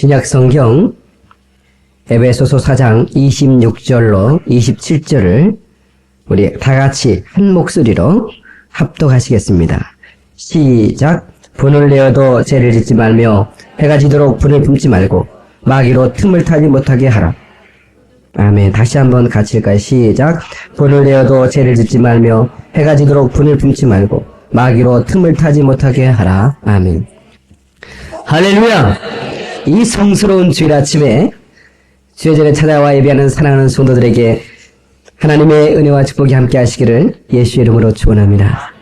신약 성경 에베소서 4장 26절로 27절을 우리 다 같이 한 목소리로 합독하시겠습니다. 시작. 분을 내어도 죄를 짓지 말며 해가 지도록 분을 품지 말고 마귀로 틈을 타지 못하게 하라. 아멘. 다시 한번 같이 할까요? 시작. 분을 내어도 죄를 짓지 말며 해가 지도록 분을 품지 말고 마귀로 틈을 타지 못하게 하라. 아멘. 할렐루야. 이 성스러운 주일 아침에 주의 전에 찾아와 예배하는 사랑하는 성도들에게 하나님의 은혜와 축복이 함께 하시기를 예수의 이름으로 축원합니다.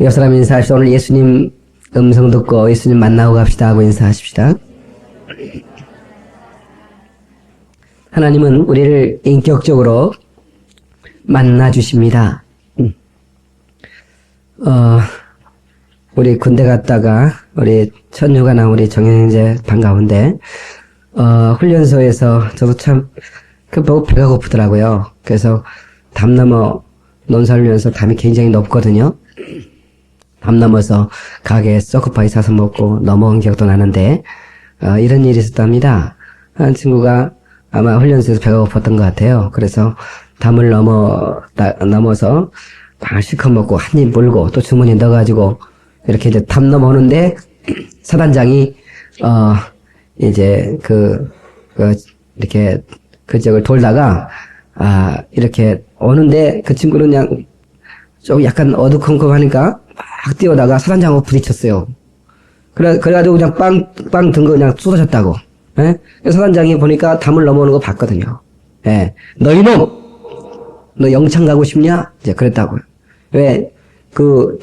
옆 사람 인사하시다. 오늘 예수님 음성 듣고 예수님 만나고 갑시다 하고 인사하십시다. 하나님은 우리를 인격적으로 만나주십니다. 우리 군대 갔다가 우리 천유가 나온 우리 정형제 반가운데 훈련소에서 저도 참 보고 배가 고프더라고요. 그래서 담 넘어 논살면서 담이 굉장히 높거든요. 담 넘어서 가게에 서크파이 사서 먹고 넘어온 기억도 나는데 이런 일이 있었답니다. 한 친구가 아마 훈련소에서 배가 고팠던 것 같아요. 그래서 담을 넘어서 방을 실컷 먹고 한 입 물고 또 주머니에 넣어가지고 이렇게 이제 담 넘어오는데 사단장이 이제 이렇게 그쪽을 돌다가 이렇게 오는데 그 친구는 그냥 좀 약간 어두컴컴하니까 막 뛰어다가 사단장하고 부딪혔어요. 그래가지고 그냥 빵 든 거 그냥 쏟아졌다고. 예? 사단장이 보니까 담을 넘어오는 거 봤거든요. 예. 너 이놈! 너 영창 가고 싶냐? 이제 그랬다고요. 왜?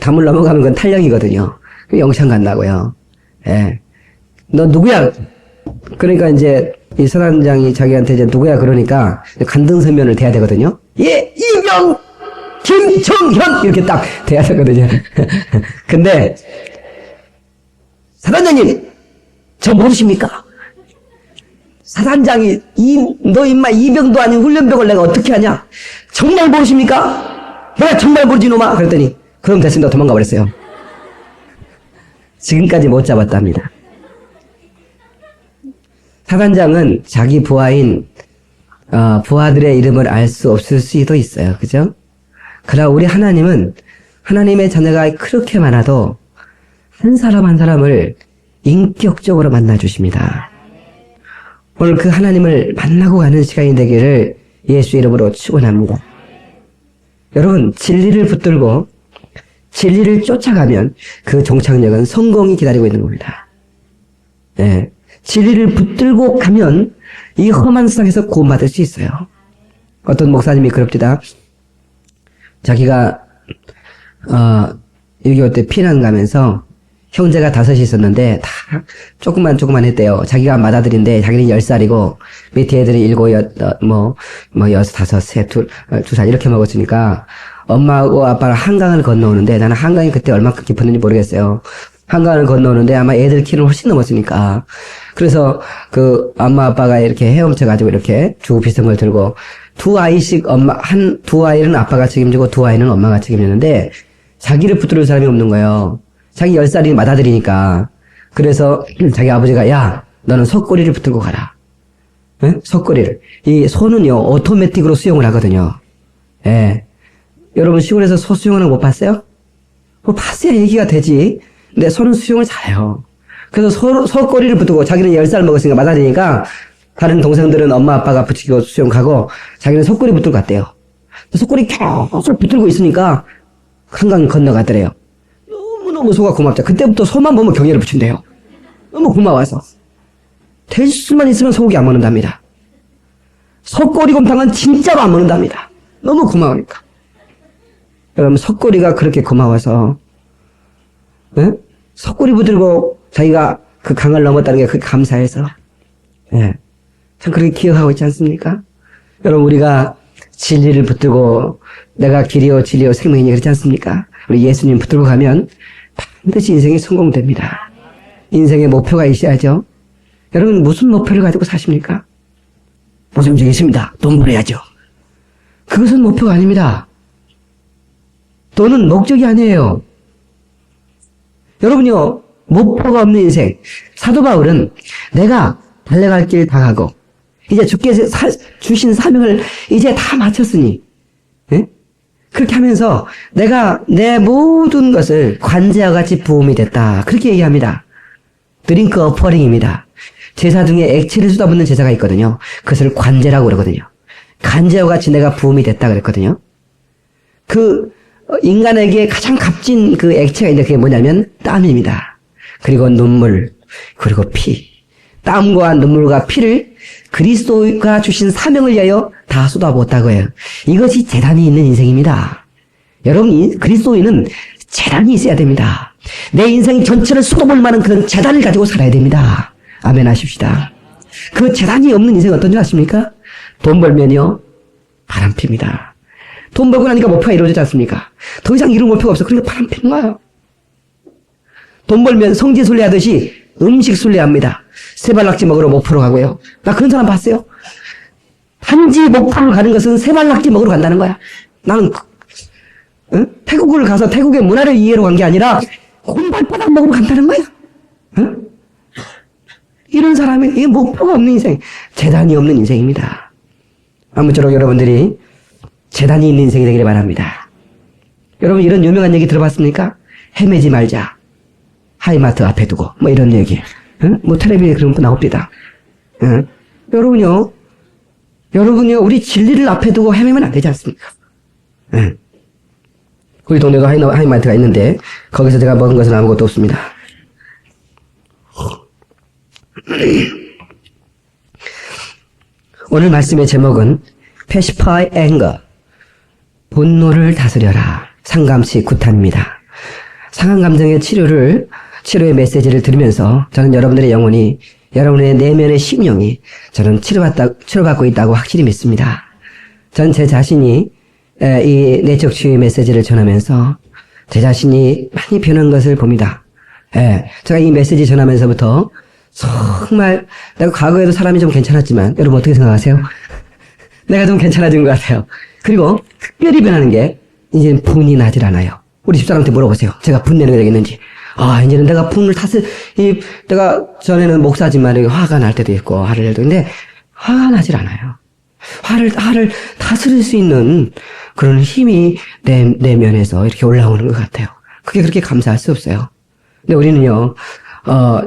담을 넘어가는 건 탈령이거든요. 영창 간다고요. 예. 너 누구야? 그러니까 이제 이 사단장이 자기한테 이제 누구야 그러니까 간등선면을 대야 되거든요. 예, 이명 김정현 이렇게 딱 대야 되거든요. 근데 사단장님 저 모르십니까? 사단장이 너 임마 이병도 아닌 훈련병을 내가 어떻게 하냐? 정말 모르십니까? 내가 정말 모르지 놈아. 그랬더니 그럼 됐습니다. 도망가 버렸어요. 지금까지 못 잡았답니다. 사단장은 자기 부하인 부하들의 이름을 알 수 없을 수도 있어요. 그죠? 그러나 우리 하나님은 하나님의 자녀가 그렇게 많아도 한 사람 한 사람을 인격적으로 만나주십니다. 오늘 그 하나님을 만나고 가는 시간이 되기를 예수 이름으로 축원합니다. 여러분, 진리를 붙들고 진리를 쫓아가면 그 종착역은 성공이 기다리고 있는 겁니다. 네. 진리를 붙들고 가면 이 험한 세상에서 구원받을 수 있어요. 어떤 목사님이 그럽니다. 자기가 6.25 때 피난 가면서 형제가 5이 있었는데 다 조금만 했대요. 자기가 맏아들인데 자기는 10살이고 밑에 애들이 7, 6, 5, 3, 2살 이렇게 먹었으니까 엄마하고 아빠랑 한강을 건너오는데 나는 한강이 그때 얼마큼 깊었는지 모르겠어요. 한강을 건너오는데 아마 애들 키는 훨씬 넘었으니까 그래서 엄마 아빠가 이렇게 헤엄쳐가지고 이렇게 주고 비싼 걸 들고 두 아이씩 두 아이는 아빠가 책임지고 두 아이는 엄마가 책임지는데 자기를 붙들을 사람이 없는 거예요. 자기 10살이 맏아들이니까. 그래서 자기 아버지가 야 너는 석고리를 붙들고 가라. 네? 석고리를. 이 소는요 오토매틱으로 수영을 하거든요. 예. 여러분 시골에서 소 수영하는 거 못 봤어요? 봤어야 얘기가 되지. 근데 소는 수영을 잘해요. 그래서 석고리를 붙들고 자기는 10살 먹었으니까 맏아들이니까 다른 동생들은 엄마 아빠가 붙이고 수영 가고 자기는 석고리 붙들고 갔대요. 석고리 계속 붙들고 있으니까 한강 건너가더래요. 너무너무 소가 고맙죠. 그때부터 소만 보면 경애를 붙인대요. 너무 고마워서. 될 수만 있으면 소고기 안 먹는답니다. 석고리곰탕은 진짜로 안 먹는답니다. 너무 고마우니까. 여러분 석고리가 그렇게 고마워서 네? 석고리 붙들고 자기가 그 강을 넘었다는 게 그렇게 감사해서 네. 참 그렇게 기억하고 있지 않습니까? 여러분 우리가 진리를 붙들고 내가 길이요 진리요 생명이니 그렇지 않습니까? 우리 예수님 붙들고 가면 반드시 인생이 성공됩니다. 인생의 목표가 있어야죠. 여러분 무슨 목표를 가지고 사십니까? 무슨 목적이 있습니다. 돈 벌어야죠. 그것은 목표가 아닙니다. 돈은 목적이 아니에요. 여러분요 목표가 없는 인생. 사도 바울은 내가 달려갈 길 다 가고 이제 주께서 주신 사명을 이제 다 마쳤으니 예? 그렇게 하면서 내가 내 모든 것을 관제와 같이 부음이 됐다. 그렇게 얘기합니다. 드링크 어퍼링입니다. 제사 중에 액체를 쏟아붓는 제사가 있거든요. 그것을 관제라고 그러거든요. 관제와 같이 내가 부음이 됐다 그랬거든요. 그 인간에게 가장 값진 그 액체가 있는데 그게 뭐냐면 땀입니다. 그리고 눈물, 그리고 피. 땀과 눈물과 피를 그리스도가 주신 사명을 위하여 다 쏟아부었다고 해요. 이것이 재단이 있는 인생입니다. 여러분, 그리스도인은 재단이 있어야 됩니다. 내 인생 전체를 쏟아볼 만한 그런 재단을 가지고 살아야 됩니다. 아멘 하십시다. 그 재단이 없는 인생은 어떤 줄 아십니까? 돈 벌면요, 바람 핍니다. 돈 벌고 나니까 목표가 이루어지지 않습니까? 더 이상 이룰 목표가 없어. 그러니까 바람 피는 거예요. 돈 벌면 성지 순례하듯이 음식 순례합니다. 세발낙지 먹으러 목포로 가고요. 나 그런 사람 봤어요. 단지 목포를 가는 것은 세발낙지 먹으러 간다는 거야. 나는 태국을 가서 태국의 문화를 이해로 간 게 아니라 곰발바닥 먹으러 간다는 거야. 이런 사람이 이게 목표가 없는 인생, 재단이 없는 인생입니다. 아무쪼록 여러분들이 재단이 있는 인생이 되기를 바랍니다. 여러분 이런 유명한 얘기 들어봤습니까? 헤매지 말자. 하이마트 앞에 두고 뭐 이런 얘기. 뭐 텔레비에 그런 거 나옵니다. 여러분요 우리 진리를 앞에 두고 헤매면 안 되지 않습니까? 우리 동네도 하이마트가 있는데 거기서 제가 먹은 것은 아무것도 없습니다. 오늘 말씀의 제목은 Pacify Anger, 분노를 다스려라. 상감시 구탄입니다. 상한 감정의 치료의 메시지를 들으면서 저는 여러분들의 영혼이, 여러분의 내면의 심령이 저는 치료받고 있다고 확실히 믿습니다. 전 제 자신이 이 내적 치유의 메시지를 전하면서 제 자신이 많이 변한 것을 봅니다. 제가 이 메시지 전하면서부터 정말 내가 과거에도 사람이 좀 괜찮았지만 여러분 어떻게 생각하세요? 내가 좀 괜찮아진 것 같아요. 그리고 특별히 변하는 게 이제는 분이 나질 않아요. 우리 집사람한테 물어보세요. 제가 분내는 게 되겠는지. 이제는 내가 분을 내가 전에는 목사지만 화가 날 때도 있고 화를 낼 때도 있는데 화가 나질 않아요. 화를 다스릴 수 있는 그런 힘이 내면에서 이렇게 올라오는 것 같아요. 그게 그렇게 감사할 수 없어요. 근데 우리는요,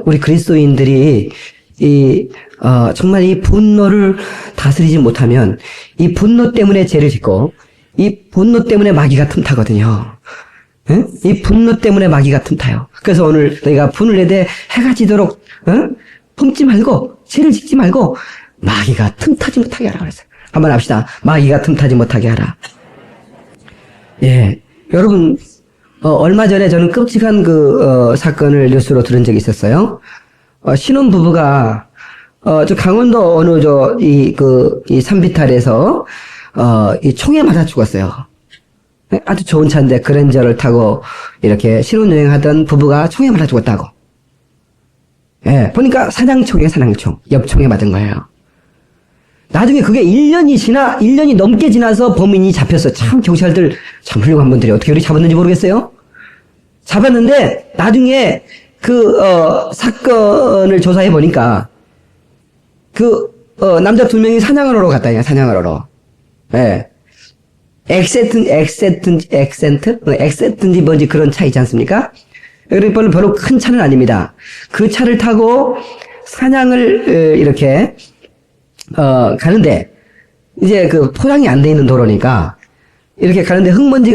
우리 그리스도인들이 정말 이 분노를 다스리지 못하면 이 분노 때문에 죄를 짓고 이 분노 때문에 마귀가 틈타거든요. 이 분노 때문에 마귀가 틈타요. 그래서 오늘 너희가 분을 내되 해가 지도록 품지 말고 죄를 짓지 말고 마귀가 틈타지 못하게 하라 그랬어요. 한번 합시다. 마귀가 틈타지 못하게 하라. 예, 여러분 얼마 전에 저는 끔찍한 사건을 뉴스로 들은 적이 있었어요. 신혼 부부가 저 강원도 어느 이 산비탈에서 이 총에 맞아 죽었어요. 아주 좋은 차인데 그랜저를 타고 이렇게 신혼여행하던 부부가 총에 맞아 죽었다고. 예, 보니까 사냥총이에요, 사냥총. 엽총에 맞은 거예요. 나중에 그게 1년이 넘게 지나서 범인이 잡혔어. 참 경찰들 참 훌륭한 분들이 어떻게 우리 잡았는지 모르겠어요. 잡았는데 나중에 사건을 조사해 보니까 남자 2명이 사냥을 하러 갔다니까, 사냥을 하러. 예. 엑센트인지 뭔지 그런 차 있지 않습니까? 그러니까 별로 큰 차는 아닙니다. 그 차를 타고 사냥을 이렇게 가는데 이제 포장이 안 돼 있는 도로니까 이렇게 가는데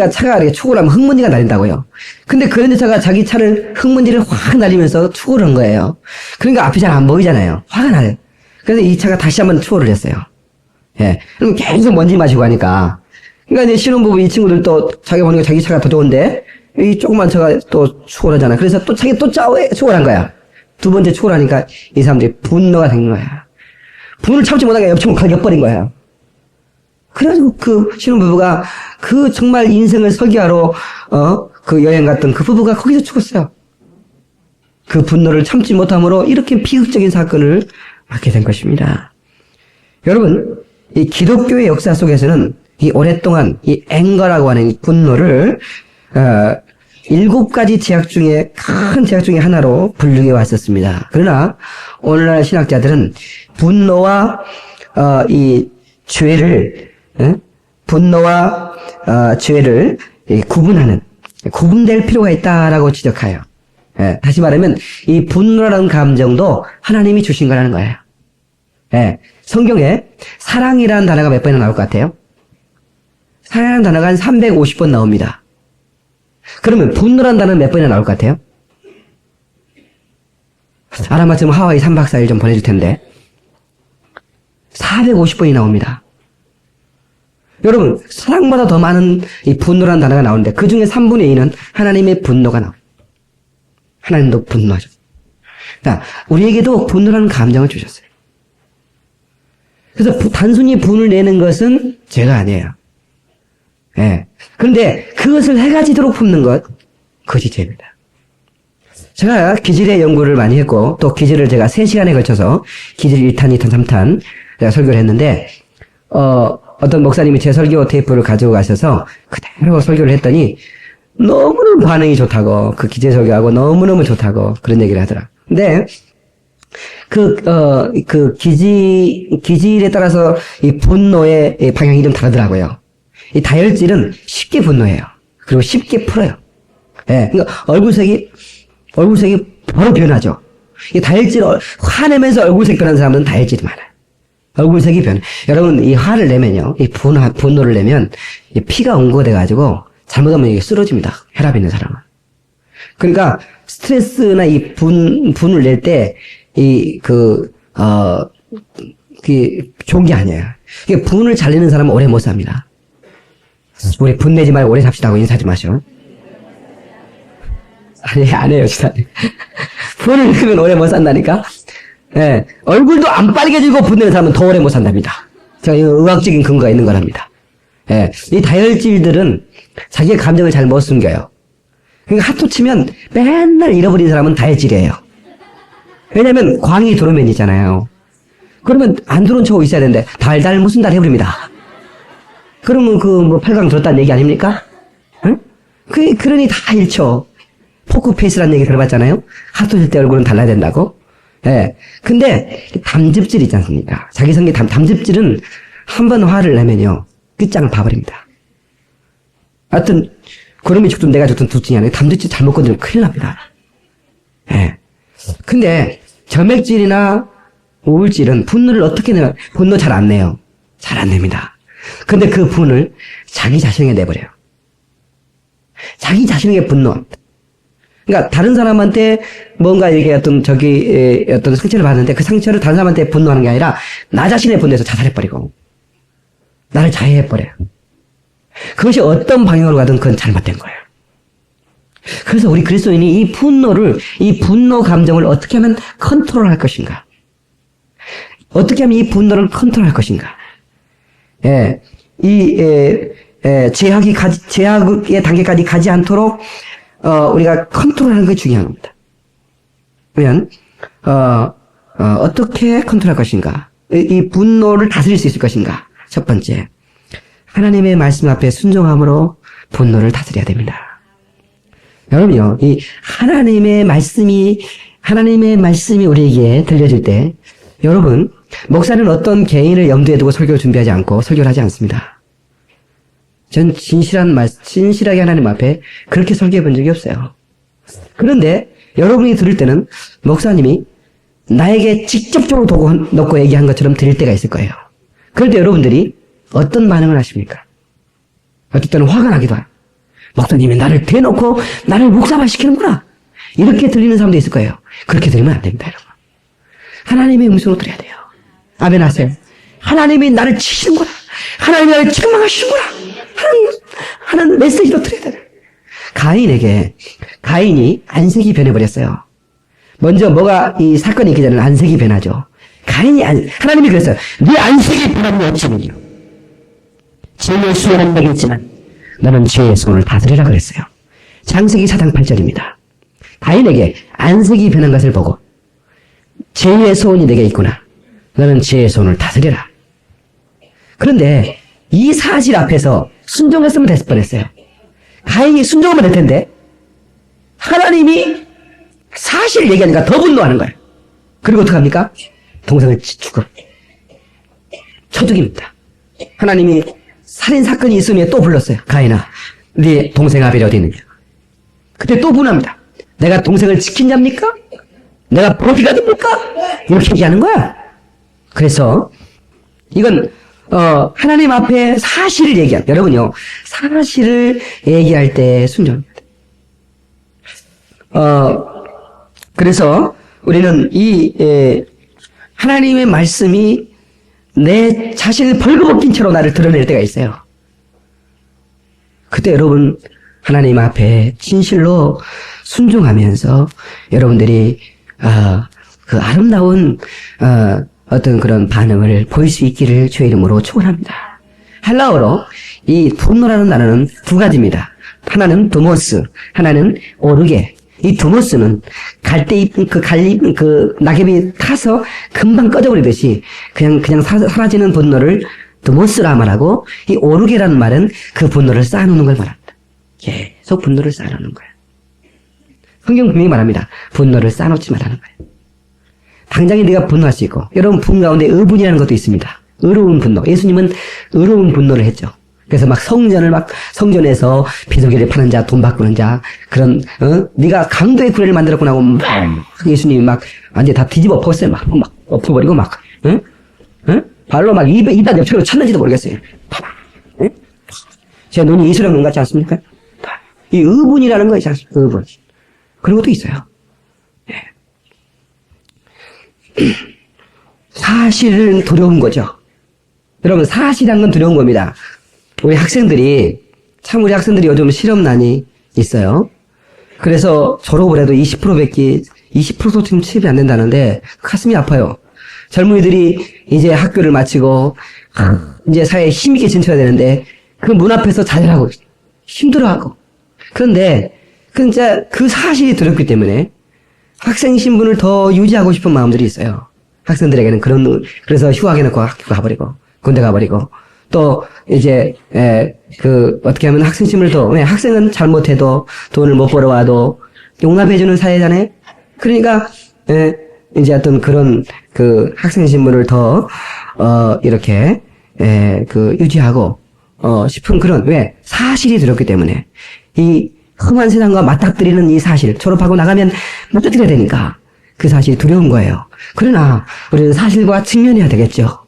차가 이렇게 추월을 하면 흙먼지가 날린다고요. 근데 그런 차가 자기 차를 흙먼지를 확 날리면서 추월을 한 거예요. 그러니까 앞이 잘 안 보이잖아요. 화가 나요. 그래서 이 차가 다시 한번 추월을 했어요. 예. 그럼 계속 먼지 마시고 하니까. 그러니까 이제 신혼부부 이 친구들도 자기 보니까 자기 차가 더 좋은데 이 조그만 차가 또 추월하잖아. 그래서 또 자기 또 추월한 거야. 두 번째 추월하니까 이 사람들이 분노가 생긴 거야. 분을 참지 못하게 옆집을 갈겨버린 거야. 그래가지고 신혼부부가 정말 인생을 설계하러 여행 갔던 그 부부가 거기서 죽었어요. 그 분노를 참지 못함으로 이렇게 비극적인 사건을 맞게 된 것입니다. 여러분, 이 기독교의 역사 속에서는 이 오랫동안 이 앵거라고 하는 이 분노를 7가지 제약 중에 큰 제약 중에 하나로 분류해 왔었습니다. 그러나 오늘날 신학자들은 분노와 이 죄를 분노와 죄를 구분하는 구분될 필요가 있다라고 지적해요. 예, 다시 말하면 이 분노라는 감정도 하나님이 주신 거라는 거예요. 예, 성경에 사랑이라는 단어가 몇 번이나 나올 것 같아요? 사랑이라는 단어가 한 350번 나옵니다. 그러면 분노라는 단어는 몇 번이나 나올 것 같아요? 알아맞으면 하와이 3박 4일 좀 보내줄 텐데 450번이 나옵니다. 여러분, 사랑보다 더 많은 이 분노라는 단어가 나오는데 그 중에 3분의 2는 하나님의 분노가 나옵니다. 하나님도 분노하죠. 자, 우리에게도 분노라는 감정을 주셨어요. 그래서 단순히 분을 내는 것은 죄가 아니에요. 예. 그런데 그것을 해가지도록 품는 것, 그것이 죄입니다. 제가 기질의 연구를 많이 했고, 또 기질을 제가 3시간에 걸쳐서 기질 1탄, 2탄, 3탄 제가 설교를 했는데, 어떤 목사님이 제 설교 테이프를 가지고 가셔서 그대로 설교를 했더니, 너무너무 반응이 좋다고, 그 기재 설교하고 너무너무 좋다고 그런 얘기를 하더라. 근데, 기질에 따라서 이 분노의 방향이 좀 다르더라고요. 이 다혈질은 쉽게 분노해요. 그리고 쉽게 풀어요. 예. 그러니까 얼굴색이 바로 변하죠. 이 다혈질, 화내면서 얼굴색 변하는 사람들은 다혈질이 많아요. 얼굴색이 변해. 여러분, 이 화를 내면요. 이 분노를 내면, 이 피가 온거돼가지고, 잘못하면 이게 쓰러집니다. 혈압 있는 사람은. 그러니까, 스트레스나 이 분을 낼 때, 좋은 게 아니에요. 이게 분을 잘 내는 사람은 오래 못 삽니다. 우리 분 내지 말고 오래 삽시다고 인사하지 마시오. 아니, 안 해요, 지사님. 분을 내면 오래 못 산다니까? 예. 얼굴도 안 빨개지고 분 내는 사람은 더 오래 못 산답니다. 제가 의학적인 근거가 있는 거랍니다. 예. 이 다혈질들은 자기의 감정을 잘 못 숨겨요. 그러니까 하토 치면 맨날 잃어버린 사람은 다혈질이에요. 왜냐면 광이 들어오면 있잖아요. 그러면 안 들어온 척하고 있어야 되는데 달달 무슨 달 해버립니다. 그러면 8강 들었다는 얘기 아닙니까? 응? 그러니 다 잃죠. 포크페이스라는 얘기 들어봤잖아요. 하토 칠 때 얼굴은 달라야 된다고. 예. 근데 담즙질 있지 않습니까? 자기 성격 담즙질은 한 번 화를 내면요. 끝장을 봐버립니다. 하여튼 그놈이 죽든 내가 죽든 둘 중에 하나 담즙질 잘못 건드리면 큰일 납니다. 예. 근데 점액질이나 우울질은 분노를 어떻게 내면 분노 잘 안 내요. 잘 안 냅니다. 근데 그 분을 자기 자신에게 내버려요. 자기 자신에게 분노합니다. 그러니까 다른 사람한테 뭔가 이렇게 어떤 상처를 받는데 그 상처를 다른 사람한테 분노하는 게 아니라 나 자신의 분노에서 자살해버리고 나를 자해해버려요. 그것이 어떤 방향으로 가든 그건 잘못된 거예요. 그래서 우리 그리스도인이 이 분노 감정을 어떻게 하면 컨트롤할 것인가? 어떻게 하면 이 분노를 컨트롤할 것인가? 예, 제약의 단계까지 가지 않도록, 우리가 컨트롤하는 게 중요한 겁니다. 그러면, 어떻게 컨트롤할 것인가? 이 분노를 다스릴 수 있을 것인가? 첫 번째, 하나님의 말씀 앞에 순종함으로 분노를 다스려야 됩니다. 여러분요, 이 하나님의 말씀이 우리에게 들려질 때, 여러분, 목사는 어떤 개인을 염두에 두고 설교를 준비하지 않고 설교를 하지 않습니다. 전 진실하게 하나님 앞에 그렇게 설교해 본 적이 없어요. 그런데 여러분이 들을 때는 목사님이 나에게 직접적으로 도구 놓고 얘기한 것처럼 들릴 때가 있을 거예요. 그럴 때 여러분들이 어떤 반응을 하십니까? 어떨 때는 화가 나기도 해요. 목사님이 나를 대놓고 나를 묵사발시키는구나. 이렇게 들리는 사람도 있을 거예요. 그렇게 들으면 안 됩니다, 여러분. 하나님의 음성으로 들어야 돼요. 아멘 하세요. 하나님이 나를 치시는구나. 하나님이 나를 책망하시는구나. 하는 메시지로 들어야 돼요. 가인이 안색이 변해버렸어요. 먼저 이 사건이 있기 전에 안색이 변하죠. 하나님이 그랬어요. 네 안색이 변하면 어찌느냐. 죄의 수요는 내게 있지만 너는 죄의 손을 다스리라 그랬어요. 창세기 4장 8절입니다. 가인에게 안색이 변한 것을 보고 죄의 소원이 내게 있구나. 너는 죄의 손을 다스려라. 그런데 이 사실 앞에서 순종했으면 됐을 뻔했어요. 가인이 순종하면 될 텐데 하나님이 사실을 얘기하니까 더 분노하는 거예요. 그리고 어떡합니까? 동생을 쳐 죽입니다. 하나님이 살인사건이 있으면 또 불렀어요. 가인아, 네 동생 아벨이 어디 있느냐? 그때 또 분합니다. 내가 동생을 지킨 자입니까? 내가 보디가드입니까? 이렇게 얘기하는 거야. 그래서 이건 하나님 앞에 사실을 얘기할 때, 여러분요, 사실을 얘기할 때 순종합니다. 그래서 우리는 하나님의 말씀이 내 자신을 벌거벗긴 채로 나를 드러낼 때가 있어요. 그때 여러분 하나님 앞에 진실로 순종하면서 여러분들이 그 아름다운 어떤 그런 반응을 보일 수 있기를 주의 이름으로 축원합니다. 헬라어로 이 분노라는 단어는 두 가지입니다. 하나는 두모스, 하나는 오르게. 이 두모스는 그 낙엽이 타서 금방 꺼져버리듯이 그냥 사라지는 분노를 두모스라 말하고, 이 오르게라는 말은 그 분노를 쌓아놓는 걸 말합니다. 계속 분노를 쌓아놓는 거예요. 성경 분명히 말합니다. 분노를 쌓아놓지 말라는 거예요. 당장에 네가 분노할 수 있고, 여러분 분노 가운데 의분이라는 것도 있습니다. 의로운 분노. 예수님은 의로운 분노를 했죠. 그래서 막 성전에서 비둘기를 파는 자, 돈 바꾸는 자, 그런, 네가 강도의 구레를 만들었구나 하고, 막, 예수님이 막, 완전히 다 뒤집어 엎었어요. 막 엎어버리고, 막, 발로 막 입다 옆으로 쳤는지도 모르겠어요. 응? 제 눈이 이스라엘 눈 같지 않습니까? 이 의분이라는 거 있지 않습니까? 의분. 그런 것도 있어요. 사실은 두려운 거죠. 여러분, 사실이란 건 두려운 겁니다. 우리 학생들이 요즘 실업난이 있어요. 그래서 졸업을 해도 20%도 지금 취업이 안 된다는데 가슴이 아파요. 젊은이들이 이제 학교를 마치고 이제 사회에 힘있게 진출해야 되는데 그 문 앞에서 자살하고 힘들어하고, 그런데 진짜 그 사실이 두렵기 때문에 학생 신분을 더 유지하고 싶은 마음들이 있어요. 학생들에게는 그래서 휴학해놓고 학교 가버리고 군대 가버리고, 또 이제 어떻게 하면 학생 신분을 더, 왜 학생은 잘못해도 돈을 못 벌어와도 용납해주는 사회잖아요. 그러니까 이제 어떤 그런 그 학생 신분을 더 이렇게 유지하고 싶은 그런, 왜 사실이 두렵기 때문에, 이 험한 세상과 맞닥뜨리는 이 사실, 졸업하고 나가면 맞닥뜨려야 되니까 그 사실이 두려운 거예요. 그러나 우리는 사실과 직면해야 되겠죠.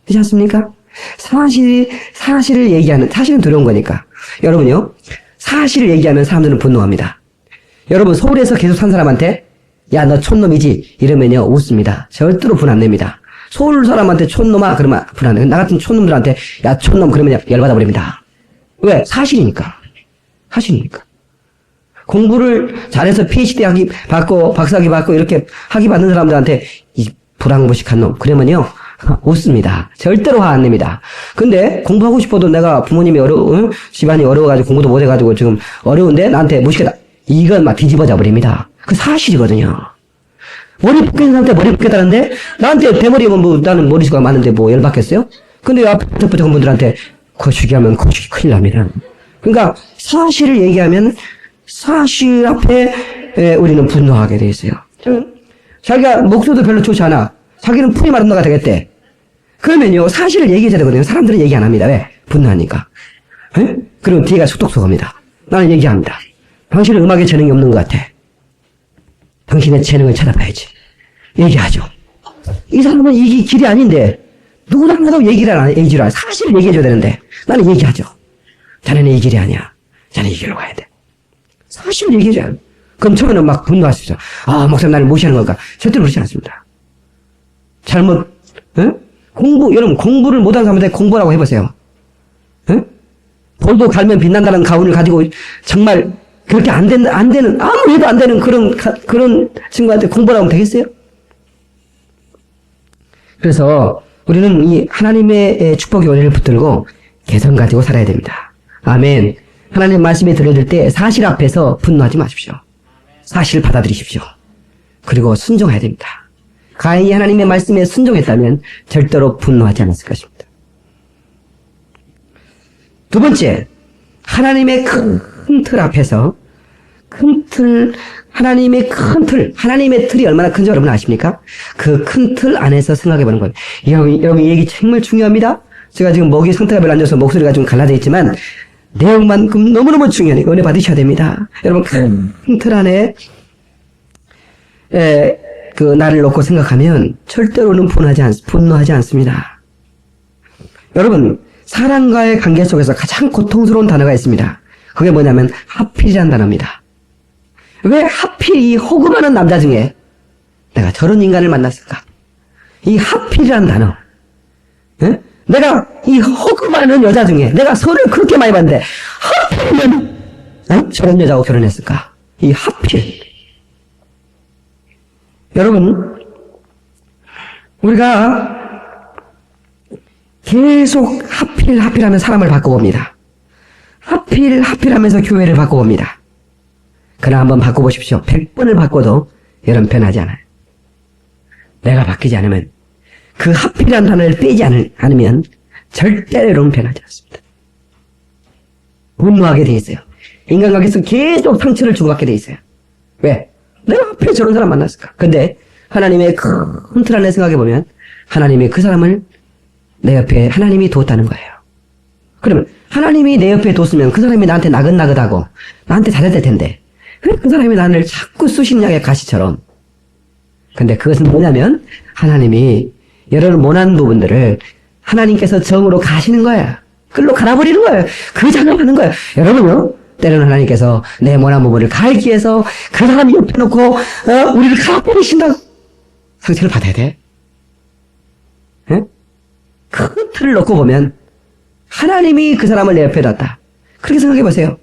그렇지 않습니까? 사실을 얘기하는, 사실은 두려운 거니까. 여러분요, 사실을 얘기하면 사람들은 분노합니다. 여러분, 서울에서 계속 산 사람한테 야, 너 촌놈이지? 이러면요, 웃습니다. 절대로 분 안 냅니다. 서울 사람한테 촌놈아? 그러면 분 안 내. 나 같은 촌놈들한테 야, 촌놈 그러면 열받아 버립니다. 왜? 사실이니까. 공부를 잘해서 PhD 학위 받고 박사학위 받고 이렇게 학위 받는 사람들한테 이 불황무식한 놈 그러면요 웃습니다. 절대로 화 안 냅니다. 근데 공부하고 싶어도 내가 부모님이 집안이 어려워가지고 공부도 못해가지고 지금 어려운데 나한테 무식하다, 이건 막 뒤집어져 버립니다. 그 사실이거든요. 머리 붓겠는 사람한테 머리 붓겠다는데 나한테 대머리면 뭐 나는 머리수가 많은데 뭐 열받겠어요? 근데 앞에 부족한 분들한테 거시기 하면 거시기 큰일 납니다. 그러니까 사실을 얘기하면 사실 앞에 우리는 분노하게 돼 있어요. 자기가 목소리도 별로 좋지 않아. 자기는 풀이 마른다가 되겠대. 그러면요, 사실을 얘기해야 되거든요. 사람들은 얘기 안 합니다. 왜? 분노하니까. 그럼 뒤가 속독속합니다. 나는 얘기합니다. 당신은 음악에 재능이 없는 것 같아. 당신의 재능을 찾아봐야지. 얘기하죠. 이 사람은 이게 길이 아닌데 누구나 하나도 얘기를 안 해. 사실을 얘기해줘야 되는데 나는 얘기하죠. 자네는 이 길이 아니야. 자네 이 길로 가야 돼. 사실을 얘기해줘야 돼. 그럼 처음에는 막 분노하시죠. 아, 목사님 나를 무시하는 걸까? 절대로 그렇지 않습니다. 여러분 공부를 못하는 사람한테 공부라고 해보세요. 볼도 갈면 빛난다는 가훈을 가지고 정말 그렇게 안 되는, 아무 해도 안 되는 그런 친구한테 공부라고 하면 되겠어요? 그래서 우리는 이 하나님의 축복의 원리를 붙들고 개성 가지고 살아야 됩니다. 아멘. 하나님 말씀에 들려줄 때 사실 앞에서 분노하지 마십시오. 사실을 받아들이십시오. 그리고 순종해야 됩니다. 가인이 하나님의 말씀에 순종했다면 절대로 분노하지 않았을 것입니다. 두 번째, 하나님의 큰 틀 앞에서 큰 틀, 하나님의 큰 틀, 하나님의 틀이 얼마나 큰지 여러분 아십니까? 그 큰 틀 안에서 생각해 보는 거예요. 여러분, 이 얘기 정말 중요합니다. 제가 지금 목이 상태가 별로 안 좋아서 목소리가 좀 갈라져 있지만, 내용만큼 너무너무 중요하니까 은혜 받으셔야 됩니다. 여러분, 큰 틀 안에, 나를 놓고 생각하면 절대로는 분노하지 않습니다. 여러분, 사람과의 관계 속에서 가장 고통스러운 단어가 있습니다. 그게 뭐냐면, 하필이라는 단어입니다. 왜 하필 이 호구많은 남자 중에 내가 저런 인간을 만났을까? 이 하필이라는 단어. 에? 내가 이 호구많은 여자 중에 내가 서를 그렇게 많이 봤는데 하필이면 저런 여자하고 결혼했을까? 이 하필. 여러분, 우리가 계속 하필하면 사람을 바꿔봅니다. 하필하면서 교회를 바꿔봅니다. 그러나 한번 바꿔보십시오. 100번을 바꿔도 여러분 변하지 않아요. 내가 바뀌지 않으면, 그 하필이라는 단어를 빼지 않으면 절대로 여러분 변하지 않습니다. 분노하게 돼 있어요. 인간관계에서 계속 상처를 주고받게 돼 있어요. 왜? 내가 하필 저런 사람 만났을까? 근데 하나님의 큰 틀 안에 생각해보면 하나님이 그 사람을 내 옆에 하나님이 뒀다는 거예요. 그러면 하나님이 내 옆에 뒀으면 그 사람이 나한테 나긋나긋하고 나한테 잘해야 텐데 왜 그 사람이 나를 자꾸 수십냥의 가시처럼. 근데 그것은 뭐냐면 하나님이 여러분 모난 부분들을 하나님께서 정으로 가시는 거예요. 끌로 갈아버리는 거예요. 그 작업하는 거예요. 여러분요, 때로는 하나님께서 내 모난 부분을 갈기 위해서 그 사람 옆에 놓고 우리를 갈아버리신다고. 상처를 받아야 돼. 에? 큰 틀을 놓고 보면 하나님이 그 사람을 내 옆에 놨다. 그렇게 생각해 보세요.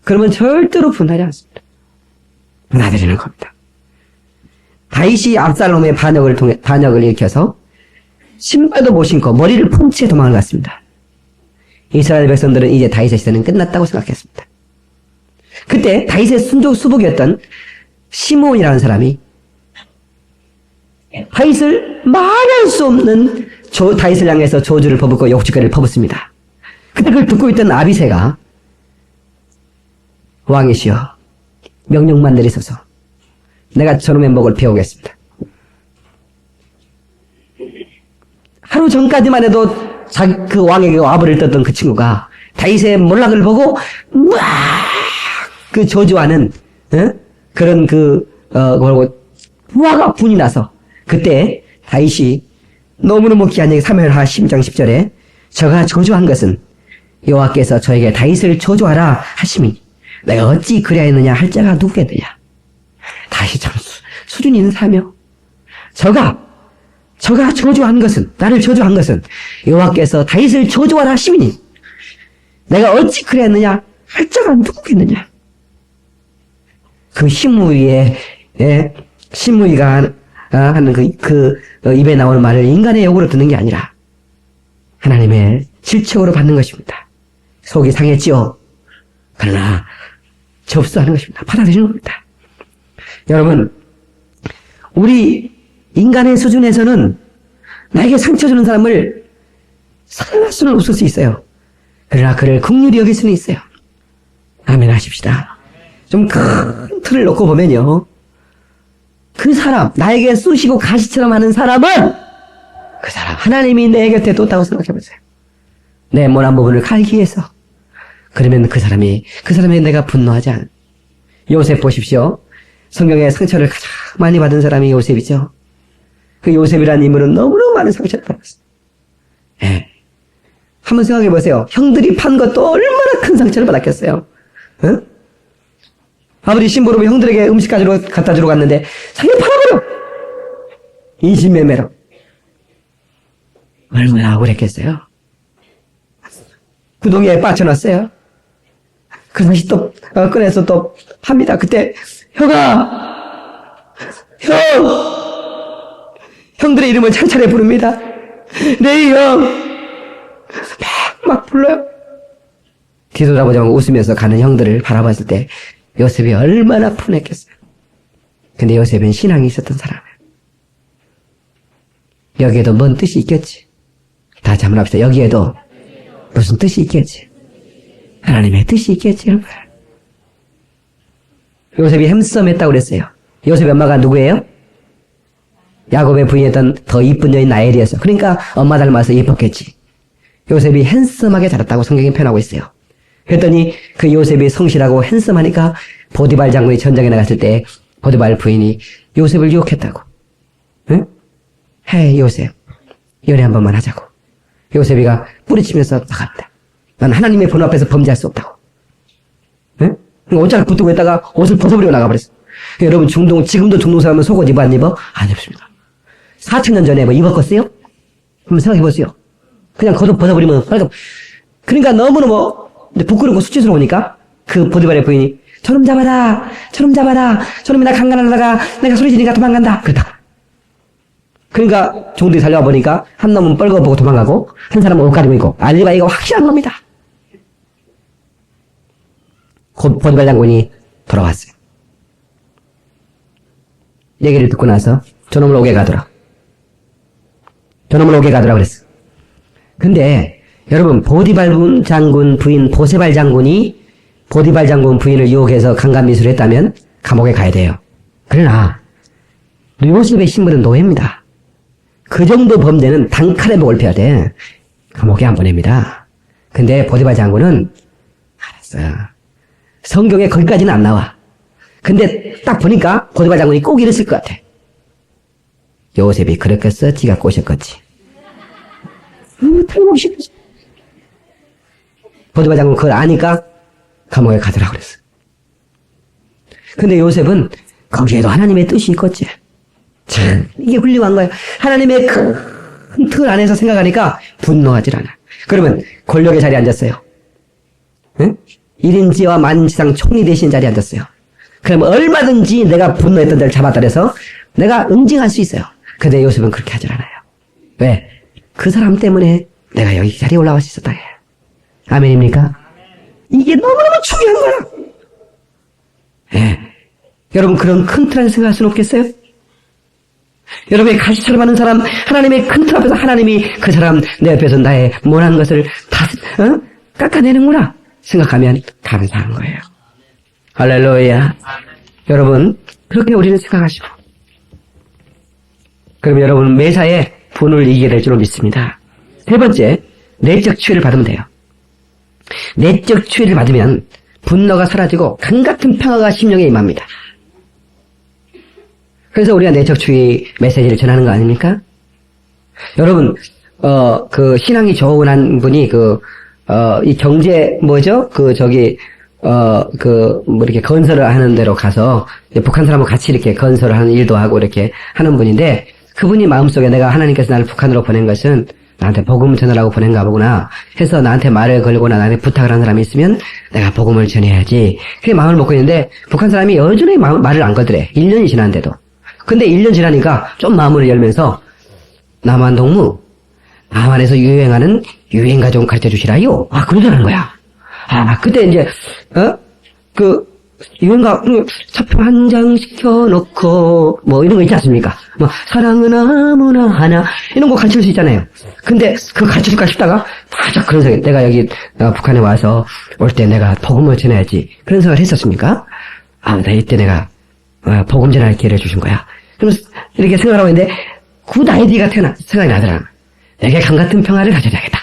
그러면 절대로 분하지 않습니다. 받아들이는 겁니다. 다윗이 압살롬의 반역을 일으켜서 신발도 못 신고 머리를 푼 채 도망을 갔습니다. 이스라엘 백성들은 이제 다윗의 시대는 끝났다고 생각했습니다. 그때 다윗의 수복이었던 시므온이라는 사람이 다윗을 말할 수 없는 다윗을 향해서 저주를 퍼붓고 욕짓거리를 퍼붓습니다. 그때 그걸 듣고 있던 아비새가 왕이시여 명령만 내리소서 내가 저놈의 목을 베어오겠습니다. 하루 전까지만 해도 그 왕에게 와부를 떴던 그 친구가 다윗의 몰락을 보고 그 저주하는 그런 부하가 분이 나서 그때 다윗이 너무너무 귀한 얘기 3회하 12장 10절에 저가 저주한 것은 여호와께서 저에게 다윗을 저주하라 하시니 내가 어찌 그리하였느냐 할 자가 누구겠느냐. 다윗이 참 수준이 있는 사람이요. 저가 저주한 것은, 나를 저주한 것은 여호와께서 다윗을 저주하라 하시니 내가 어찌 그리하였느냐 할 자가 누구겠느냐. 그 시므이가 하는 그 입에 나오는 말을 인간의 욕으로 듣는 게 아니라 하나님의 질책으로 받는 것입니다. 속이 상했지요. 그러나 접수하는 것입니다. 받아들이는 겁니다. 여러분, 우리 인간의 수준에서는 나에게 상처 주는 사람을 사랑할 수는 없을 수 있어요. 그러나 그를 긍휼히 여길 수는 있어요. 아멘 하십시다. 좀 큰 틀을 놓고 보면요, 그 사람, 나에게 쑤시고 가시처럼 하는 사람은 그 사람 하나님이 내 곁에 뒀다고 생각해보세요. 내 모난 부분을 갈기 위해서. 그러면 그 사람에게 내가 분노하지 않아. 요셉 보십시오. 성경에 상처를 가장 많이 받은 사람이 요셉이죠. 그 요셉이라는 인물은 너무너무 많은 상처를 받았어요. 예. 한번 생각해 보세요. 형들이 판 것도 얼마나 큰 상처를 받았겠어요. 응? 아버지 심부름을 형들에게 음식 갖다 주러 갔는데 자기 팔아버려. 인신매매로. 얼마나 억울했겠어요. 구덩이에 빠져놨어요. 그 다시 또 꺼내서 또 팝니다. 그때 형들의 이름을 찬찬히 부릅니다. 네 형 막 불러요. 뒤돌아보자면 웃으면서 가는 형들을 바라봤을 때 요셉이 얼마나 분했겠어요. 근데 요셉은 신앙이 있었던 사람이에요. 여기에도 뭔 뜻이 있겠지. 다 자문합시다. 여기에도 무슨 뜻이 있겠지. 하나님의 뜻이 있겠지. 요셉이 핸섬했다고 그랬어요. 요셉의 엄마가 누구예요? 야곱의 부인이었던 더 이쁜 여인 라헬이었어. 그러니까 엄마 닮아서 예뻤겠지. 요셉이 핸섬하게 자랐다고 성경이 표현하고 있어요. 그랬더니 그 요셉이 성실하고 핸섬하니까 보디발 장군이 전장에 나갔을 때 보디발 부인이 요셉을 유혹했다고. 응? 헤이 요셉, 연애 한 번만 하자고. 요셉이가 뿌리치면서 나갑니다. 난 하나님의 본 앞에서 범죄할 수 없다고. 응? 옷자를 붙들고 있다가 옷을 벗어버리고 나가버렸어. 여러분 지금도 중동 사람은 속옷 입어 안 입어? 안 입습니다. 4,000년 전에 뭐 입었겠어요? 한번 생각해보세요. 그냥 겉옷 벗어버리면 빨리. 그러니까 너무너무 부끄럽고 수치스러우니까 그 보디발의 부인이 저놈 잡아라, 저놈 잡아라, 저놈이 나 강간하다가 내가 소리 지르니까 도망간다. 그랬다. 그러니까 종들이 달려와 보니까 한 놈은 뻘거보고 도망가고 한 사람은 옷 가리고 있고 알리바이가 확실한 겁니다. 곧 보디발 장군이 돌아왔어요. 얘기를 듣고 나서 저놈을 오게 가더라. 저놈을 오게 가더라 그랬어. 근데 여러분 보디발 장군 부인 보세발 장군이 보디발 장군 부인을 유혹해서 강간미수를 했다면 감옥에 가야 돼요. 그러나 요셉의 신분은 노예입니다. 그 정도 범죄는 단칼에 목을 패야 돼. 감옥에 안 보냅니다. 근데 보디발 장군은 알았어요. 성경에 거기까지는 안 나와. 근데 딱 보니까 보디발 장군이 꼭 이랬을 것 같아. 요셉이 그랬겠어? 지가 꼬셨겠지. 틀림없이. 보디발 장군 그걸 아니까 감옥에 가더라고 그랬어. 근데 요셉은 거기에도 하나님의 뜻이 있겠지. 참, 이게 훌륭한 거예요. 하나님의 큰 틀 안에서 생각하니까 분노하질 않아. 그러면 권력의 자리에 앉았어요. 응? 1인지와 만지상 총리 대신 자리에 앉았어요. 그럼 얼마든지 내가 분노했던 데를 잡았다 그래서 내가 응징할 수 있어요. 근데 요셉은 그렇게 하질 않아요. 왜? 그 사람 때문에 내가 여기 자리에 올라갈 수 있었다. 아멘입니까? 이게 너무너무 중요한 거야. 예. 여러분 그런 큰 틀 안에서 생각할 수는 없겠어요? 여러분의 가시처럼 하는 사람, 하나님의 큰 틀 앞에서 하나님이 그 사람 내 옆에서 나의 못한 것을 다 깎아내는구나 생각하면 감사한 거예요. 할렐루야. 여러분 그렇게 우리는 생각하시고 그러면 여러분 매사에 분을 이기게 될 줄로 믿습니다. 세 번째, 내적 치유를 받으면 돼요. 내적 치유를 받으면 분노가 사라지고 강같은 평화가 심령에 임합니다. 그래서 우리가 내적 치유 메시지를 전하는 거 아닙니까? 여러분, 그 신앙이 좋은 한 분이 이 경제 뭐죠? 이렇게 건설을 하는 데로 가서 북한 사람하고 같이 이렇게 건설을 하는 일도 하고 이렇게 하는 분인데 그분이 마음속에 내가 하나님께서 나를 북한으로 보낸 것은 나한테 복음을 전하라고 보낸가 보구나 해서 나한테 말을 걸거나 나한테 부탁을 하는 사람이 있으면 내가 복음을 전해야지. 그게 마음을 먹고 있는데 북한 사람이 여전히 말을 안 걸더래. 1년이 지났는데도. 근데 1년 지나니까 좀 마음을 열면서 남한동무 남한에서 유행하는 유행가 좀 가르쳐 주시라요. 그러더라는 거야. 그때 이제 유행가 사표 한 장 시켜놓고 뭐 이런 거 있지 않습니까? 뭐 사랑은 아무나 하나 이런 거 가르칠 수 있잖아요. 근데 그거 가르쳐줄까 싶다가 바짝 그런 생각, 내가 여기 북한에 와서 올 때 내가 복음을 전해야지 그런 생각을 했었습니까? 이때 내가 복음 전할 기회를 주신 거야. 그러면서 이렇게 생각하고 있는데 굿 아이디어가 생각이 나더라. 내게 강같은 평화를 가져야겠다.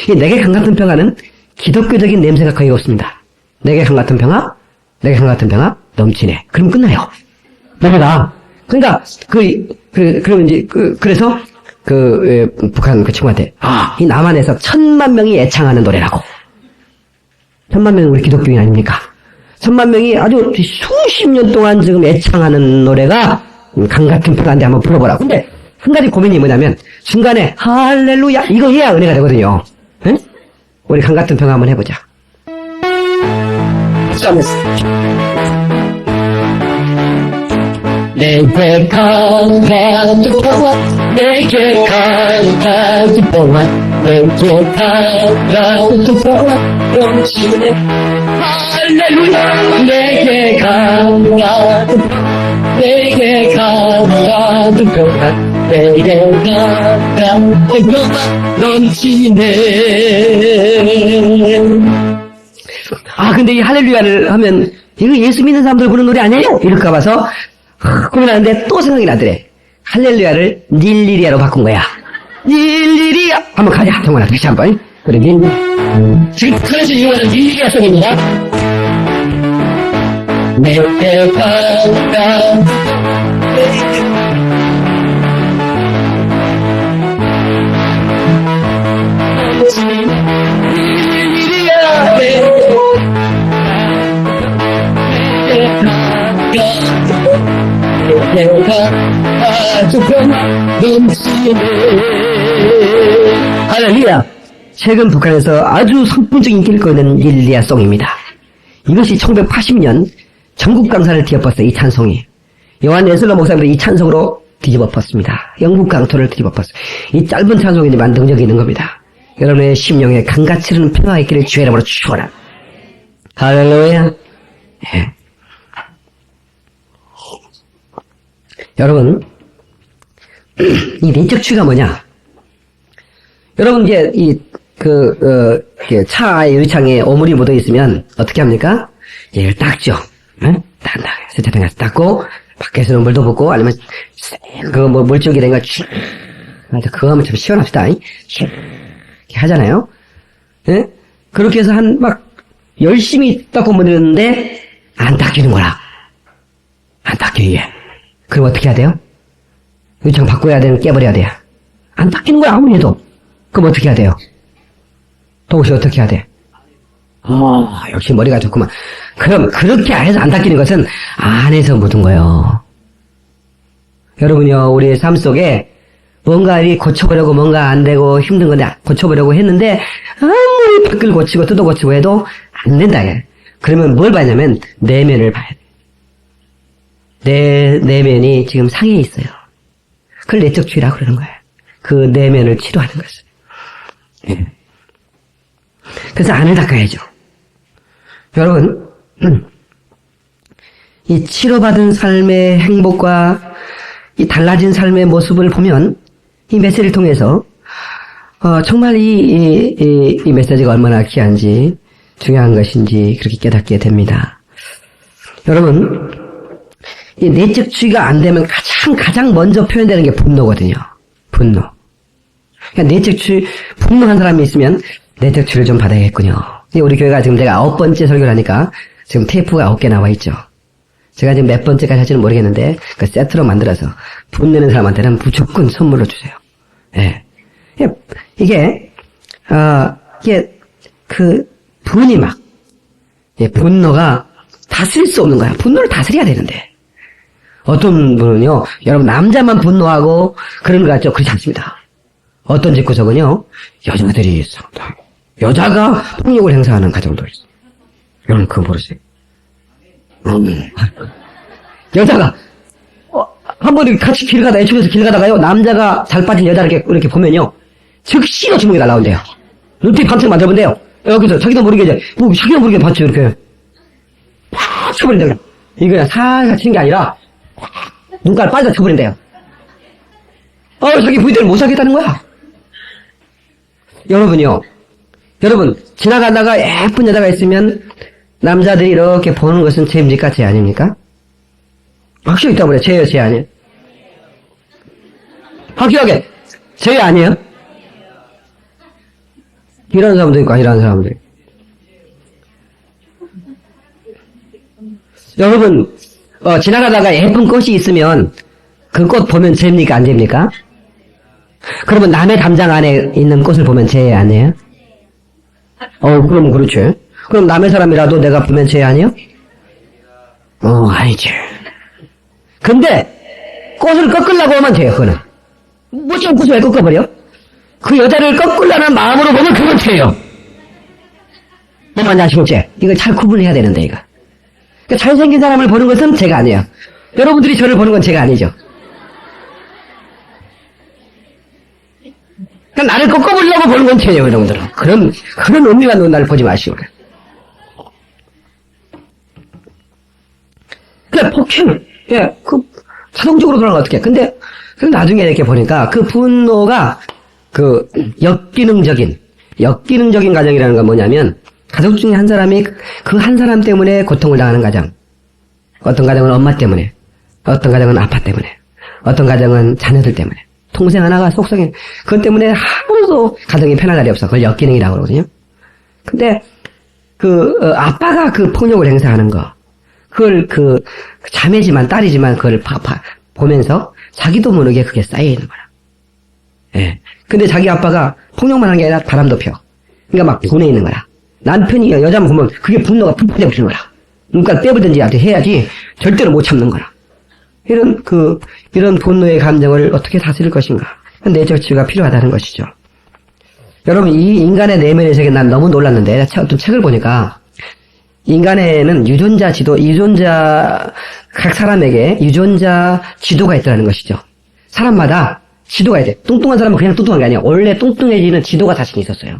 이 내게 강같은 평화는 기독교적인 냄새가 거의 없습니다. 내게 강같은 평화? 내게 강같은 평화? 넘치네. 그럼 끝나요. 내가 그러니까 그러면 이제 그래서 북한 그 친구한테 이 남한에서 1000만 명이 애창하는 노래라고. 1000만 명은 우리 기독교인 아닙니까? 1000만 명이 아주 수십 년 동안 지금 애창하는 노래가 강같은 평화인데 한번 불러보라고. 근데 한 가지 고민이 뭐냐면 중간에 할렐루야 이거 해야 은혜가 되거든요. 응? 우리 강같은 평화 한번 해보자. 내게 강같은 평화, 내게 강같은 평화, 내게 강같은 평화 넘치네. 할렐루야. 내게 강같은 평화, 내게 강같은 평화, 내게 강같은 평화 넘치네. 근데 이 할렐루야를 하면 이거 예수 믿는 사람들 부르는 노래 아니에요? 이럴까 봐서 고민하는데 또 생각이 나더래. 할렐루야를 닐리리아로 바꾼 거야. 닐리리아 한번 가자. 정말 다시 한번. 그래 닐리리아. 지금 북한에서 이용하는 릴리아 송입니다. 내게 가까운 릴리아 내가 아주 넘치네. 할렐루야. 최근 북한에서 아주 선풍적인 인기를 끌는 릴리아송입니다. 이것이 1980년 전국 강사를 뒤엎었어. 이 찬송이. 요한 예슬러 목사님도 이 찬송으로 뒤집어 엎었습니다. 영국 강토를 뒤집어 엎었어. 이 짧은 찬송이 만등적이 있는 겁니다. 여러분의 심령에 강같이 흐르는 평화가 있기를 주의 이름으로 축원합니다. 할렐루야. 예. 여러분, 이 내적 추가 뭐냐? 여러분, 이제, 차의 유리창에 오물이 묻어 있으면, 어떻게 합니까? 얘를 닦죠. 응? 닦는다. 세차장에서 닦고, 밖에서는 물도 붓고, 아니면, 물줄기 된 거, 그거 하면 참 시원합시다. 이렇게 하잖아요? 예? 그렇게 해서 열심히 닦고 묻는데, 안 닦이는 거라. 안 닦여, 이게. 그럼 어떻게 해야 돼요? 유리창 바꿔야 되는, 깨버려야 돼요. 안 닦이는 거야, 아무리 해도. 그럼 어떻게 해야 돼요? 동시 어떻게 해야 돼? 역시 머리가 좋구만. 그럼 그렇게 해서 안 닦이는 것은 안에서 묻은 거예요. 여러분요, 우리의 삶 속에 뭔가 고쳐보려고 뭔가 안 되고 힘든 건데 고쳐보려고 했는데 아무리 밖을 고치고 뜯어 고치고 해도 안 된다. 그러면 뭘 봐야냐면 내면을 봐야 돼. 내 내면이 지금 상해 있어요. 그걸 내적 주의라고 그러는 거예요. 그 내면을 치료하는 것을. 예. 그래서 안을 닦아야죠. 여러분, 이 치료받은 삶의 행복과 이 달라진 삶의 모습을 보면 이 메시지를 통해서 정말 이 메시지가 얼마나 귀한지 중요한 것인지 그렇게 깨닫게 됩니다. 여러분, 이 내적 주의가 안 되면 가장 먼저 표현되는 게 분노거든요. 분노. 그러니까 내적 주의, 분노한 사람이 있으면 내적 주의를 좀 받아야겠군요. 우리 교회가 지금 제가 9번째 설교를 하니까 지금 테이프가 9개 나와 있죠. 제가 지금 몇 번째까지 할지는 모르겠는데 그 세트로 만들어서 분내는 사람한테는 무조건 선물로 주세요. 예. 이게 분이 분노가 다스릴 수 없는 거야. 분노를 다스려야 되는데. 어떤 분은요, 여러분 남자만 분노하고 그런 것 같죠? 그렇지 않습니다. 어떤 집구석은요, 여자들이 상당히, 여자가 폭력을 행사하는 가정도 있어. 여러분 그거 모르세요? 여자가, 한 번 같이 길 가다, 애초에서 길 가다가요, 남자가 잘 빠진 여자를 이렇게 보면요, 즉시로 주먹이 날라온대요. 눈빛 반짝 만져본대요. 여기서 자기도 모르게 자기도 모르게 반짝 이렇게, 팍 쳐버린대요. 이거 그냥 살살 치는 게 아니라, 눈깔 빠져 쳐버린대요. 자기 부인들을 못 사겠다는 거야. 여러분, 지나가다가 예쁜 여자가 있으면 남자들이 이렇게 보는 것은 죄입니까? 죄 아닙니까? 확실히 있다고 그래. 죄예요, 죄 아니에요? 확실하게, 죄 아니에요? 이런 사람도 있고, 이런 사람들. 여러분, 지나가다가 예쁜 꽃이 있으면 그 꽃 보면 죄입니까? 안 죄입니까? 그러면 남의 담장 안에 있는 꽃을 보면 죄 아니에요? 그럼 그렇지. 그럼 남의 사람이라도 내가 보면 죄 아니에요? 아니지. 근데 꽃을 꺾으려고 하면 돼요, 그거는. 무슨 꽃을 왜 꺾어버려? 그 여자를 꺾으려는 마음으로 보면 그건 죄예요. 뭐만 아시겠지? 이거 잘 구분해야 되는데, 이거. 그러니까 잘생긴 사람을 보는 것은 죄가 아니에요. 여러분들이 저를 보는 건 죄가 아니죠. 그러니까 나를 꺾어보려고 보는 건 죄예요, 여러분들은. 그런 의미가 놓은 나를 보지 마시고. 그래, 폭행. 예, 자동적으로 그러는 건 어떡해. 근데 나중에 이렇게 보니까 그 분노가 역기능적인 가정이라는 건 뭐냐면 가족 중에 한 사람이 그 한 사람 때문에 고통을 당하는 가정. 어떤 가정은 엄마 때문에, 어떤 가정은 아빠 때문에, 어떤 가정은 자녀들 때문에, 동생 하나가 속성해. 그것 때문에 하루도 가정이 편한 날이 없어. 그걸 역기능이라고 그러거든요. 근데 아빠가 그 폭력을 행사하는 거, 그걸 자매지만 딸이지만 그걸 보면서 자기도 모르게 그게 쌓여 있는 거라. 예. 근데 자기 아빠가 폭력만 하는 게 아니라 바람도 펴. 그러니까 막 분해 있는 거라. 남편이 여자만 보면 그게 분노가 푹 퍼져버리는 거라. 그러니까 떼부든지 해야지 절대로 못 참는 거라. 이런 분노의 감정을 어떻게 다스릴 것인가. 내적 치유가 필요하다는 것이죠. 여러분, 이 인간의 내면의 세계 난 너무 놀랐는데, 어떤 책을 보니까, 인간에는 각 사람에게 유전자 지도가 있다는 것이죠. 사람마다 지도가 있대. 뚱뚱한 사람은 그냥 뚱뚱한 게 아니야. 원래 뚱뚱해지는 지도가 자신이 있었어요.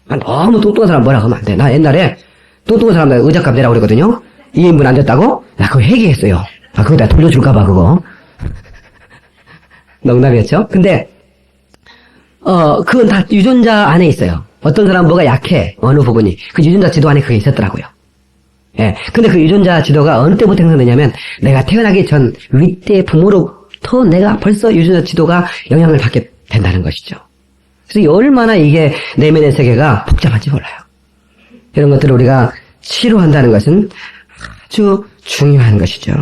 너무 뚱뚱한 사람 뭐라 하면 안 돼. 나 옛날에 뚱뚱한 사람들 의자값 내라고 그랬거든요. 2인분 안 됐다고? 나 그거 회개했어요. 그거 내가 돌려줄까봐, 그거. 농담이었죠? 근데, 그건 다 유전자 안에 있어요. 어떤 사람은 뭐가 약해, 어느 부분이. 그 유전자 지도 안에 그게 있었더라고요. 예. 근데 그 유전자 지도가 어느 때부터 형성되냐면, 내가 태어나기 전 윗대 부모로부터 내가 벌써 유전자 지도가 영향을 받게 된다는 것이죠. 그래서 얼마나 이게 내면의 세계가 복잡한지 몰라요. 이런 것들을 우리가 치료한다는 것은 아주 중요한 것이죠.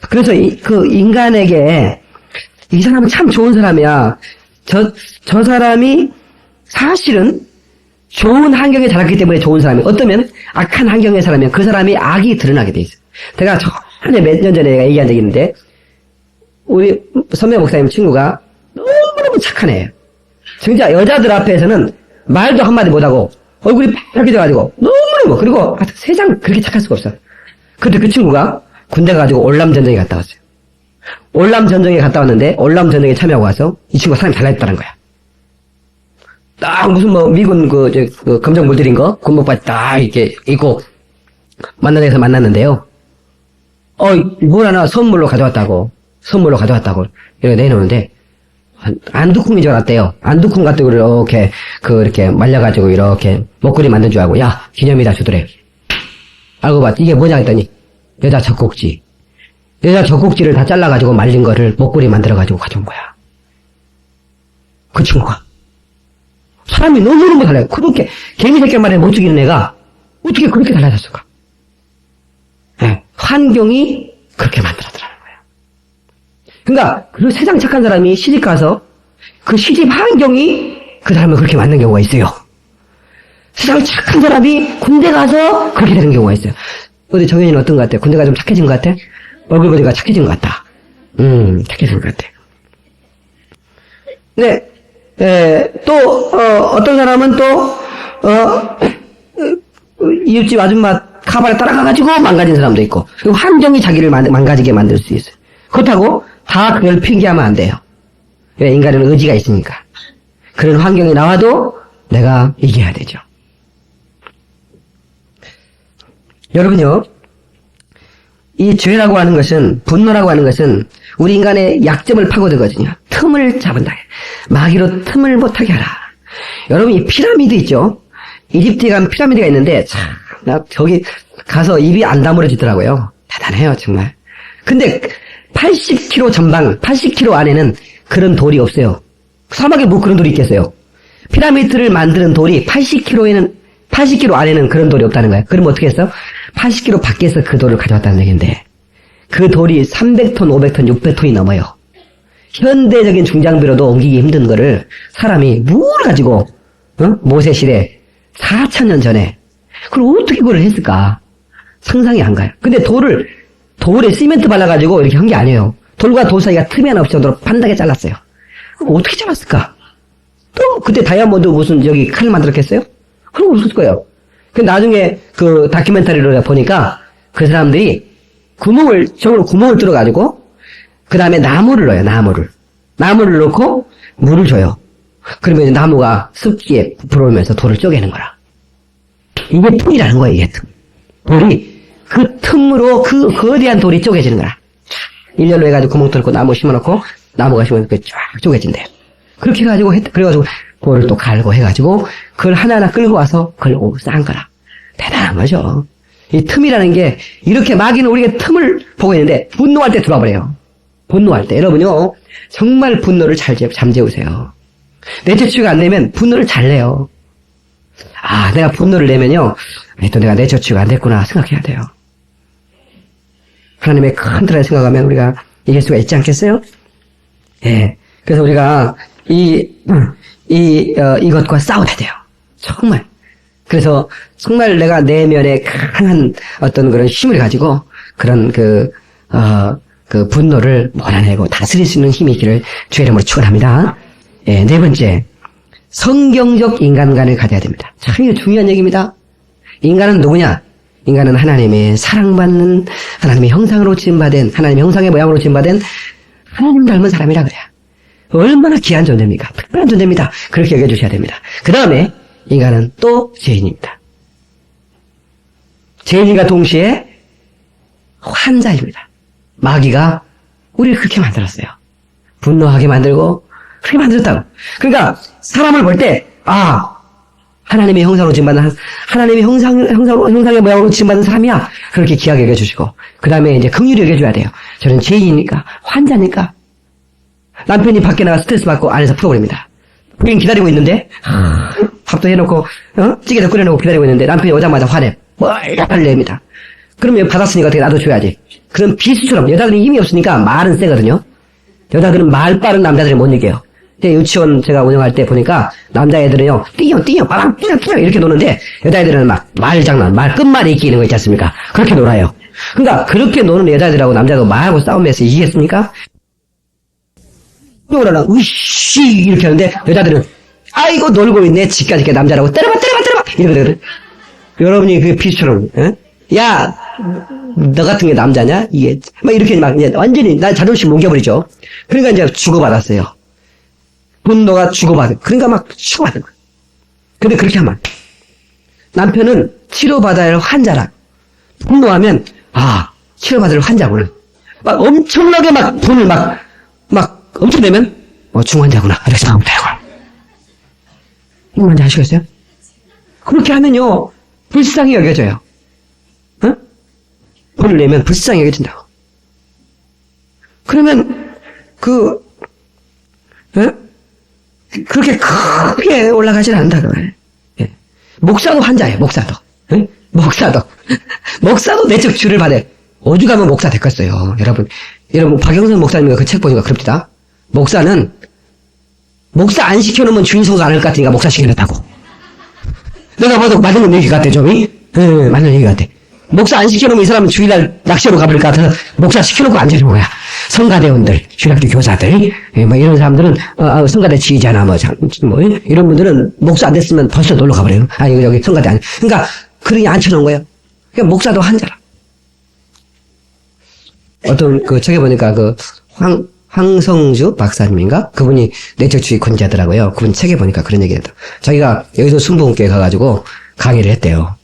그래서 그 인간에게 이 사람은 참 좋은 사람이야. 저 사람이 사실은 좋은 환경에 자랐기 때문에 좋은 사람이, 어떠면 악한 환경의 사람이면 그 사람이 악이 드러나게 돼 있어요. 제가 전에 몇 년 전에 내가 얘기한 적이 있는데, 우리 선배 목사님 친구가 너무너무 착한 애예요. 진짜 여자들 앞에서는 말도 한마디 못하고 얼굴이 빨갛게 돼가지고 너무너무, 그리고 세상 그렇게 착할 수가 없어. 그때 그 친구가 군대 가지고 올남전쟁에 갔다 왔어요. 올남전쟁에 갔다 왔는데 올남전쟁에 참여하고 와서 이 친구가 사람이 달라졌다는 거야. 딱 무슨 미군 그 검정 물들인 거 군복바지 딱 이렇게 입고 만나는 데서 만났는데요. 뭘 하나 선물로 가져왔다고 이렇게 내놓는데 안두콩인 줄 알았대요. 안두콩 같은 걸 이렇게 말려가지고 이렇게 목걸이 만든 줄 알고, 야, 기념이다 주더래. 알고 봤 이게 뭐냐 했더니 여자 젖꼭지. 여자 젖꼭지를 다 잘라가지고 말린 거를 목걸이 만들어가지고 가져온 거야. 그 친구가. 사람이 너무너무 달라요. 그렇게 개미 새끼 말에 못 죽이는 애가 어떻게 그렇게 달라졌을까? 네, 환경이 그렇게 만들어더라는 거예요. 그러니까 그 세상 착한 사람이 시집 가서 그 시집 환경이 그 사람을 그렇게 만든 경우가 있어요. 세상 착한 사람이 군대 가서 그렇게 되는 경우가 있어요. 어디 정현이는 어떤 것 같아? 군대가 좀 착해진 것 같아? 얼굴 보니까 착해진 것 같다. 착해진 것 같아. 근데 또 어떤 사람은 또 이웃집 아줌마 카바에 따라가가지고 망가진 사람도 있고, 그리고 환경이 자기를 망가지게 만들 수 있어요. 그렇다고 다 그걸 핑계하면 안 돼요. 왜? 인간은 의지가 있으니까. 그런 환경이 나와도 내가 이겨야 되죠. 여러분요, 이 죄라고 하는 것은, 분노라고 하는 것은 우리 인간의 약점을 파고들거든요. 틈을 잡은다. 마귀로 틈을 못하게 하라. 여러분, 이 피라미드 있죠? 이집트에 가면 피라미드가 있는데, 참, 나 저기 가서 입이 안 다물어지더라고요. 대단해요, 정말. 근데 80km 전방, 80km 안에는 그런 돌이 없어요. 사막에 뭐 그런 돌이 있겠어요? 피라미드를 만드는 돌이 80km 안에는 그런 돌이 없다는 거예요. 그럼 어떻게 했어? 80km 밖에서 그 돌을 가져왔다는 얘기인데, 그 돌이 300톤, 500톤, 600톤이 넘어요. 현대적인 중장비로도 옮기기 힘든 거를 사람이 뭘 가지고, 모세 시대 4,000년 전에, 그걸 어떻게 그걸 했을까? 상상이 안 가요. 근데 돌에 시멘트 발라가지고 이렇게 한 게 아니에요. 돌과 돌 사이가 틈이 하나 없을 정도로 판다게 잘랐어요. 어떻게 잘랐을까? 또, 그때 다이아몬드 무슨 여기 칼 만들었겠어요? 그런 거 없을 거예요. 그 나중에 그 다큐멘터리로 보니까 그 사람들이 저걸 구멍을 뚫어가지고, 그 다음에 나무를 넣어요, 나무를 넣고 물을 줘요. 그러면 나무가 습기에 불어오면서 돌을 쪼개는 거라. 이게 틈이라는 거예요, 이게 틈. 돌이, 그 틈으로 그 거대한 돌이 쪼개지는 거라. 일렬로 해가지고 구멍 뚫고 나무 심어놓고, 나무가 심으면 그게 쫙 쪼개진대요. 그렇게 해가지고, 그래가지고, 그거를 또 갈고 해가지고 그걸 하나하나 끌고 와서 그걸 쌓은 거라. 대단한 거죠. 이 틈이라는 게 이렇게 마귀는 우리가 틈을 보고 있는데 분노할 때 들어와 버려요. 분노할 때 여러분요 정말 분노를 잘 잠재우세요. 내적 치유가 안 되면 분노를 잘 내요. 아 내가 분노를 내면요 또 내가 내적 치유가 안 됐구나 생각해야 돼요. 하나님의 큰 틀을 생각하면 우리가 이길 수가 있지 않겠어요? 예. 그래서 우리가 이것과 싸워야 돼요. 정말. 그래서 정말 내가 내면에 강한 어떤 그런 힘을 가지고 그런 그 분노를 몰아내고 다스릴 수 있는 힘이 있기를 주의 이름으로 축원합니다. 예, 네 번째. 성경적 인간관을 가져야 됩니다. 참 이거 중요한 얘기입니다. 인간은 누구냐? 인간은 하나님의 사랑받는 하나님의 형상으로 지음받은 하나님의 형상의 모양으로 지음받은 하나님 닮은 사람이라 그래요. 얼마나 귀한 존재입니까? 특별한 존재입니다. 그렇게 여겨주셔야 됩니다. 그 다음에 인간은 또 죄인입니다. 죄인과 동시에 환자입니다. 마귀가 우리를 그렇게 만들었어요. 분노하게 만들고 그렇게 만들었다고. 그러니까 사람을 볼 때 하나님의 형상으로 지음받는 하나님의 형상의 모양으로 지음받는 사람이야. 그렇게 귀하게 여겨주시고 그 다음에 이제 긍휼히 여겨줘야 돼요. 저는 죄인이니까 환자니까. 남편이 밖에 나가 스트레스 받고 안에서 풀어버립니다. 부인 기다리고 있는데 밥도 해놓고 찌개도 끓여놓고 기다리고 있는데 남편이 오자마자 화내 화를 냅니다. 그러면 받았으니까 어떻게 나도 줘야지. 그럼 비수처럼 여자들이 힘이 없으니까 말은 세거든요. 여자들은 말 빠른 남자들이 못 이겨요. 유치원 제가 운영할 때 보니까 남자애들은요 뛰어 빠방 뛰어 이렇게 노는데 여자애들은 막 말장난 말 끝말이 끼는 거 있지 않습니까? 그렇게 놀아요. 그러니까 그렇게 노는 여자들하고 남자도 말하고 싸움에서 이기겠습니까? 그러나 으씨 이렇게 하는데 여자들은 아이고 놀고 있네 지까지 남자라고 때려봐 이러거든. 여러분이 그 비수처럼 야 너 같은 게 남자냐 이게 막 이렇게 막 완전히 나 자존심 뭉개버리죠. 그러니까 이제 주고받았어요. 분노가 주고받은 그러니까 막 주고받은 거예요. 근데 그렇게 하면 남편은 치료받아야 할 환자라. 분노하면 치료받을 환자구나. 막 엄청나게 막 돈을 막 엄청 내면 중환자구나 이렇게 생각하면 되고. 이거 뭔지 아시겠어요? 그렇게 하면요 불쌍히 여겨져요. 돈을 내면 불쌍히 여겨진다고. 그러면 그렇게 크게 올라가지는 않는다 그거예요. 예. 목사도 환자예요. 목사도. 목사도 내적 치유를 받아요. 어디 가면 목사 됐겠어요. 여러분 박영선 목사님 그 책 보니까 그럽니다. 목사는 목사 안 시켜놓으면 주인 성도 안 할 것 같으니까 목사 시켜놨다고. 내가 봐도 맞는 얘기 같아 좀. 맞는 얘기 같아. 목사 안 시켜놓으면 이 사람은 주일날 낚시로 가버릴 것 같아서 목사 시켜놓고 앉아있는 거야. 성가대원들, 주일학교 교사들, 뭐 이런 사람들은 성가대 지휘자나 뭐 이런 분들은 목사 안 됐으면 벌써 놀러 가버려요. 여기 성가대 아니. 그러니까 그러니 앉혀놓은 거예요. 그러니까 목사도 환자라. 어떤 그 책에 보니까 황성주 박사님인가? 그분이 내적주의 권자더라고요. 그분 책에 보니까 그런 얘기 했다. 자기가 여기서 순복음교회 가가지고 강의를 했대요.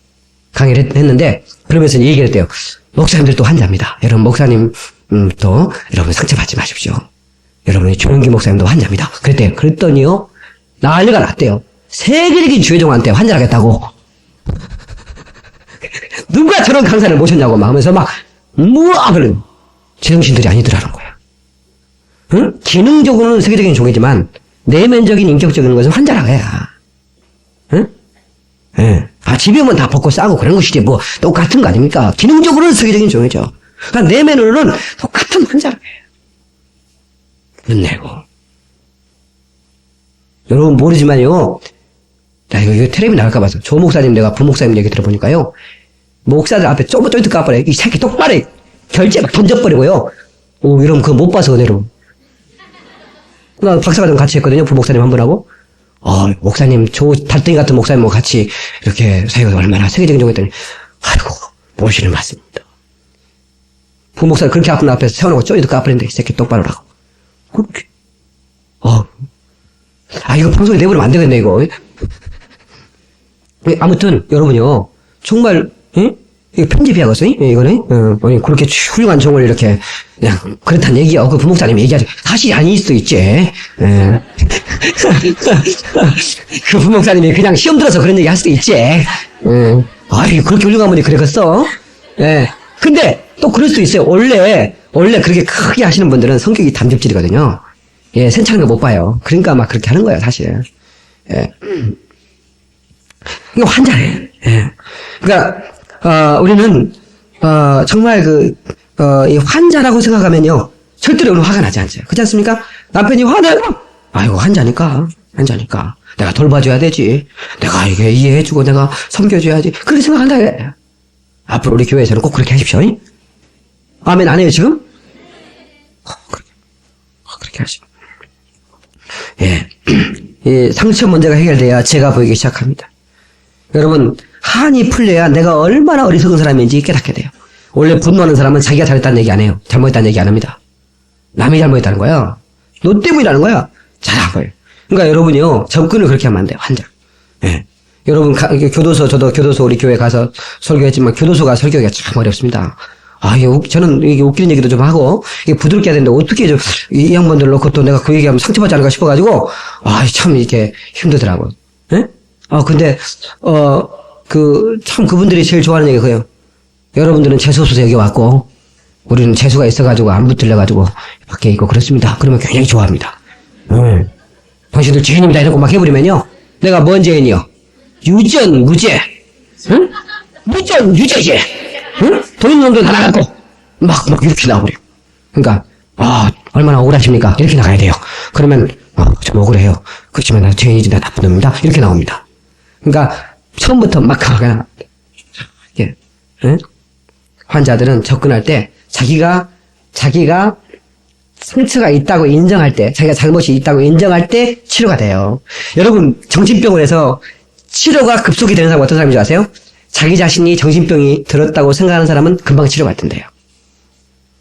강의를 했는데 그러면서 얘기를 했대요. 목사님들도 환자입니다. 여러분 목사님 또 여러분 상처받지 마십시오. 여러분이 조영기 목사님도 환자입니다. 그랬대요. 그랬더니요 난리가 났대요. 세계적인 주회종한테 환자라겠다고. 누가 저런 강사를 모셨냐고 막 하면서 막 그래. 제정신들이 아니더라는 거야. 응? 기능적으로는 세계적인 종이지만 내면적인 인격적인 것은 환자라고 해야. 응? 예. 집에 오면 다 벗고 싸고 그런 것이지 뭐 똑같은 거 아닙니까? 기능적으로는 세계적인 종이죠. 그러니까 내면으로는 똑같은 환자라고 해요. 끝내고. 여러분 모르지만요. 나 이거 텔레비 나갈까 봐서 조 목사님 내가 부목사님 얘기 들어보니까요. 목사들 앞에 쪼깃쪼깃 까버려요. 이 새끼 똑바로 결제 막 던져버리고요. 이러면 그거 못 봐서 그대로. 나 박사과정 같이 했거든요. 부목사님 한 분하고. 목사님, 달덩이 같은 목사님하고 같이 이렇게 사역을 얼마나 세계적인 종이 했더니, 아이고, 모시는 맞습니다. 부목사님 그렇게 아픈 앞에서 세워놓고 쪼이도 까버리는데, 이 새끼 똑바로 하라고. 그렇게. 이거 방송에 내버리면 안 되겠네, 이거. 아무튼, 여러분요, 정말, 이거 편집해야겠어요? 이거는? 그렇게 훌륭한 종을 이렇게, 그냥, 그렇단 얘기야. 그 부목사님이 얘기하죠. 사실이 아닐 수도 있지. 그 부목사님이 그냥 시험 들어서 그런 얘기 할 수도 있지. 아이, 그렇게 훌륭한 분이 그랬겠어? 예. 근데 또 그럴 수도 있어요. 원래 그렇게 크게 하시는 분들은 성격이 담즙질이거든요. 예, 센차는 거 못 봐요. 그러니까 막 그렇게 하는 거예요, 사실. 예. 이거 환자예요. 예. 그러니까, 우리는, 정말 이 환자라고 생각하면요. 절대로 우리는 화가 나지 않죠. 그렇지 않습니까? 남편이 화나요? 아이고, 환자니까. 내가 돌봐줘야 되지. 내가 이게 이해해주고 내가 섬겨줘야지. 그렇게 생각한다. 예. 앞으로 우리 교회에서는 꼭 그렇게 하십시오. 아멘 안 해요, 지금? 그렇게 하시오. 예. 이 상처 문제가 해결돼야 제가 보이기 시작합니다. 여러분, 한이 풀려야 내가 얼마나 어리석은 사람인지 깨닫게 돼요. 원래 분노하는 사람은 자기가 잘했다는 얘기 안 해요. 잘못했다는 얘기 안 합니다. 남이 잘못했다는 거야. 너 때문이라는 거야. 잘한 거예요. 그러니까 여러분이요, 접근을 그렇게 하면 안 돼요. 환자. 예. 여러분, 저도 교도소 우리 교회 가서 설교했지만 교도소가 설교하기가 참 어렵습니다. 저는 이게 웃기는 얘기도 좀 하고, 이게 부드럽게 해야 되는데, 어떻게 이 양반들 놓고 또 내가 그 얘기하면 상처받지 않을까 싶어가지고, 참 이렇게 힘들더라고요. 예? 근데, 참 그분들이 제일 좋아하는 얘기가 그래요. 여러분들은 재수없어서 여기 왔고, 우리는 재수가 있어가지고 안 붙들려가지고 밖에 있고 그렇습니다. 그러면 굉장히 좋아합니다. 당신들 죄인입니다. 이런 거 막 해버리면요. 내가 뭔 죄인이요? 유전, 무죄. 응? 무전, 유죄죄. 응? 돈 있는 놈들 다 나갔고, 막 이렇게 나와버려. 그러니까, 얼마나 억울하십니까? 이렇게 나가야 돼요. 그러면, 좀 억울해요. 그렇지만 나 죄인이지, 나 나쁜 놈입니다. 이렇게 나옵니다. 그러니까, 처음부터 막 그냥, 이렇게, 응? 환자들은 접근할 때, 자기가 상처가 있다고 인정할 때, 자기가 잘못이 있다고 인정할 때 치료가 돼요. 여러분, 정신병원에서 치료가 급속히 되는 사람 어떤 사람인지 아세요? 자기 자신이 정신병이 들었다고 생각하는 사람은 금방 치료받던데요.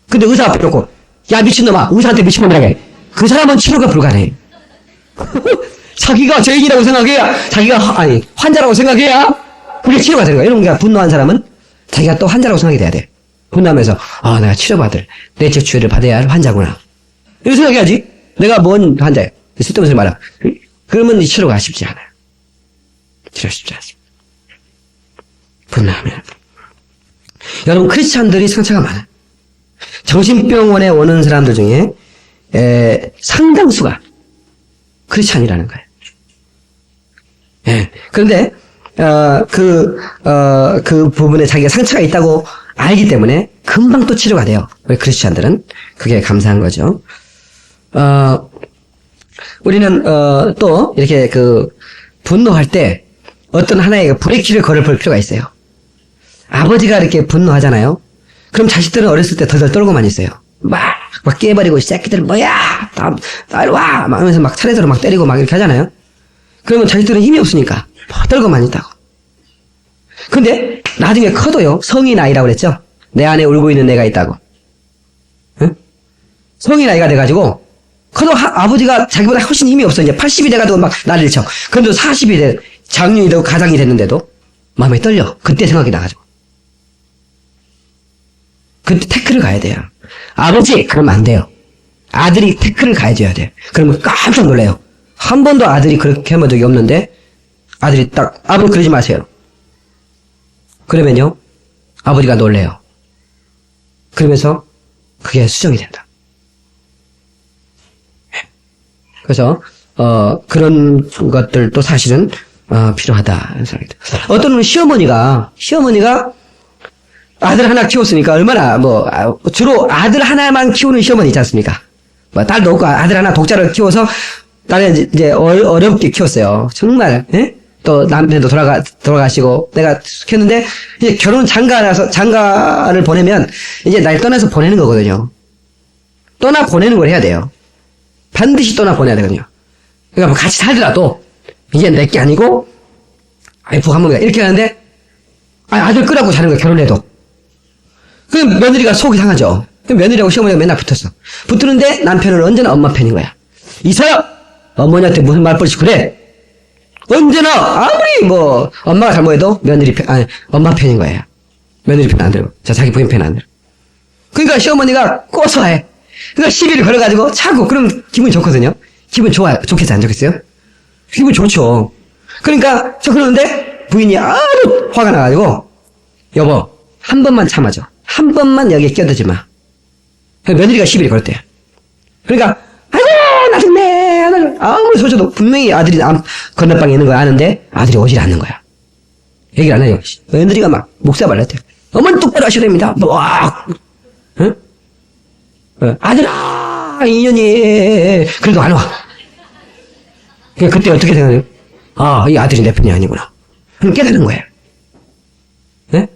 근데 의사 앞에 놓고, 야, 미친놈아, 의사한테 미친놈이라고 해. 그 사람은 치료가 불가능해. 자기가 죄인이라고 생각해야, 환자라고 생각해야, 그게 치료가 되는 거야. 이런 게 분노한 사람은 자기가 또 환자라고 생각이 돼야 돼. 분노하면서, 내가 치료받을, 내적 치료를 받아야 할 환자구나. 이렇게 생각해야지. 내가 뭔 환자야. 쓸데없는 소리 말아. 그러면 이 치료가 쉽지 않아요. 치료가 쉽지 않습니다. 분노하면. 여러분, 크리스찬들이 상처가 많아요. 정신병원에 오는 사람들 중에, 상당수가 크리스찬이라는 거예요. 예. 그런데, 그 부분에 자기가 상처가 있다고 알기 때문에 금방 또 치료가 돼요. 우리 크리스찬들은. 그게 감사한 거죠. 우리는, 또, 이렇게 분노할 때 어떤 하나의 브레이크를 걸을 필요가 있어요. 아버지가 이렇게 분노하잖아요. 그럼 자식들은 어렸을 때 덜덜 떨고만 있어요. 막 깨버리고, 이 새끼들 뭐야! 딸 와! 막 하면서 막 차례대로 막 때리고 막 이렇게 하잖아요. 그러면 자식들은 힘이 없으니까 떨고만 있다고. 근데 나중에 커도요, 성인 아이라고 그랬죠? 내 안에 울고 있는 애가 있다고. 응? 성인 아이가 돼가지고, 커도 아버지가 자기보다 훨씬 힘이 없어. 이제 80이 돼가지고 막 난리를 쳐. 그런데 40이 돼, 장년이 되고 가장이 됐는데도 마음이 떨려. 그때 생각이 나가지고. 그때 태클을 가야 돼요. 아버지! 그러면 안 돼요. 아들이 태클을 가해줘야 돼. 그러면 깜짝 놀래요. 한 번도 아들이 그렇게 해본 적이 없는데, 아들이 아버지 그러지 마세요. 그러면요, 아버지가 놀래요. 그러면서 그게 수정이 된다. 그래서 그런 것들도 사실은 필요하다 생각이 듭니다. 어떤 시어머니가 아들 하나 키웠으니까 얼마나 주로 아들 하나만 키우는 시어머니 있지 않습니까? 딸도 없고 아들 하나 독자를 키워서 딸은 이제 어렵게 키웠어요. 정말. 예? 또 남편도 돌아가시고 내가 했는데 이제 결혼 장가를 보내면 이제 날 떠나서 보내는 거거든요. 떠나 보내는 걸 해야 돼요. 반드시 떠나 보내야 되거든요. 그러니까 뭐 같이 살더라도 이제 내게 아니고 아이고 한 번이다 이렇게 하는데 아들 끄라고 자는 거야. 결혼해도. 그럼 며느리가 속이 상하죠. 그럼 며느리하고 시어머니가 맨날 붙는데 남편은 언제나 엄마 편인 거야. 이 사람 어머니한테 무슨 말버릇이 그래? 언제나 아무리 엄마가 잘못해도 엄마 편인 거예요. 며느리 편 안 들고 자기 부인 편 안 들고. 그러니까 시어머니가 고소해. 그러니까 시비를 걸어가지고 차고 그럼 기분이 좋거든요. 기분 좋겠어요? 안 좋겠어요? 기분 좋죠. 그러니까, 저 그러는데, 부인이 아주 화가 나가지고, 여보, 한 번만 참아줘. 한 번만 여기에 껴들지 마. 며느리가 시비를 걸었대요. 그러니까, 아이고, 나중에, 아무리 소쳐도 분명히 아들이 건너방에 있는 거 아는데, 아들이 오질 않는 거야. 얘기를 안 해요. 며느리가 막 목사발랐대요. 어머니 똑바로 하셔야 됩니다. 막, 응? 아들아, 인연이, 그래도 안 와. 그때 어떻게 생각해요? 아, 이 아들이 내 편이 아니구나. 그럼 깨닫는 거예요. 네?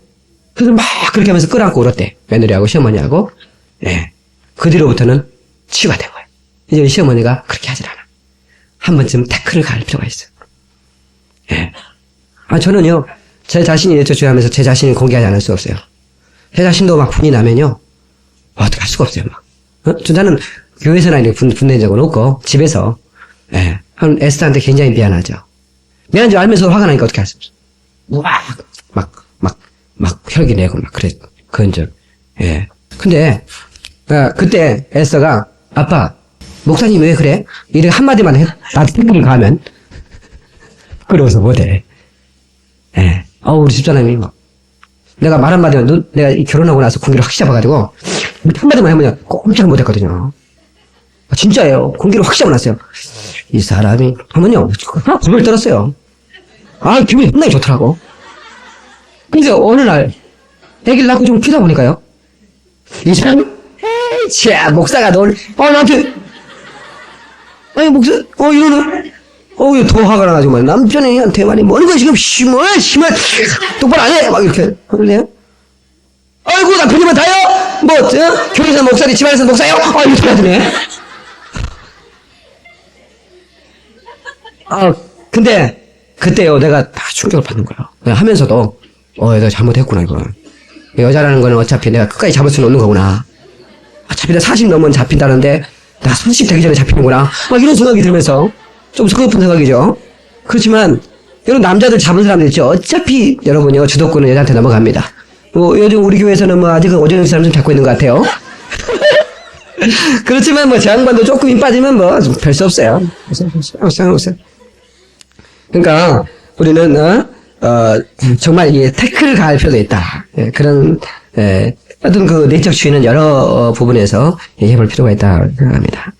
그래서 막 그렇게 하면서 끌어안고 울었대. 며느리하고 시어머니하고. 예. 그 뒤로부터는 치유가 된 거예요. 이제 우리 시어머니가 그렇게 하질 않아. 한 번쯤 태클을 갈 필요가 있어요. 예. 저는요, 제 자신이 이렇게 주의하면서 제 자신을 공개하지 않을 수 없어요. 제 자신도 막 분이 나면요, 어떻게 할 수가 없어요, 막. 나는 교회에서나 이렇게 분낸 적은 없고, 집에서, 예. 에스더한테 굉장히 미안하죠. 미안한 줄 알면서 화가 나니까 어떻게 할 수 없어. 막 혈기 내고 막 그런 적. 예. 근데, 그때 에스더가, 아빠, 목사님 왜 그래? 이렇게 한마디만 해. 나한테 태클을 가면. 그러고서 못해. 예. 우리 집사람이 막. 내가 말 한마디면, 내가 결혼하고 나서 공기를 확 잡아가지고, 한마디만 해보면 꼼짝을 못했거든요. 진짜예요. 공기를 확 잡아놨어요. 이 사람이, 하면요, 굴을 떨었어요. 기분이 상당히 좋더라고. 근데 어느 날, 애기를 낳고 좀 키다 보니까요, 이 사람이, 목사가 나한테, 목사, 이러는, 더 화가 나가지고, 남편한테 말이, 뭐는 거야, 지금, 심어, 똑바로 안 해! 막 이렇게, 그러네요. 아이고, 남편이면 다요! 교회에서 목사니, 집안에서 목사요? 이렇게 하더네. 근데, 그때요, 내가 다 충격을 받는 거예요. 내가 하면서도, 내가 잘못했구나, 이거. 여자라는 거는 어차피 내가 끝까지 잡을 수는 없는 거구나. 어차피 내가 40 넘으면 잡힌다는데, 나 30 되기 전에 잡히는구나. 이런 생각이 들면서, 좀 서글픈 생각이죠. 그렇지만, 여러분, 남자들 잡은 사람들 있죠. 어차피, 여러분요, 주도권은 여자한테 넘어갑니다. 요즘 우리 교회에서는 아직은 오전에 사람 좀 잡고 있는 것 같아요. 그렇지만 제 양반도 조금 힘 빠지면 별 수 없어요. 없어요. 그러니까, 우리는, 정말 태클을 가할 필요도 있다. 그런, 어떤 그 내적 주의는 여러 부분에서 얘기해볼 필요가 있다 생각합니다.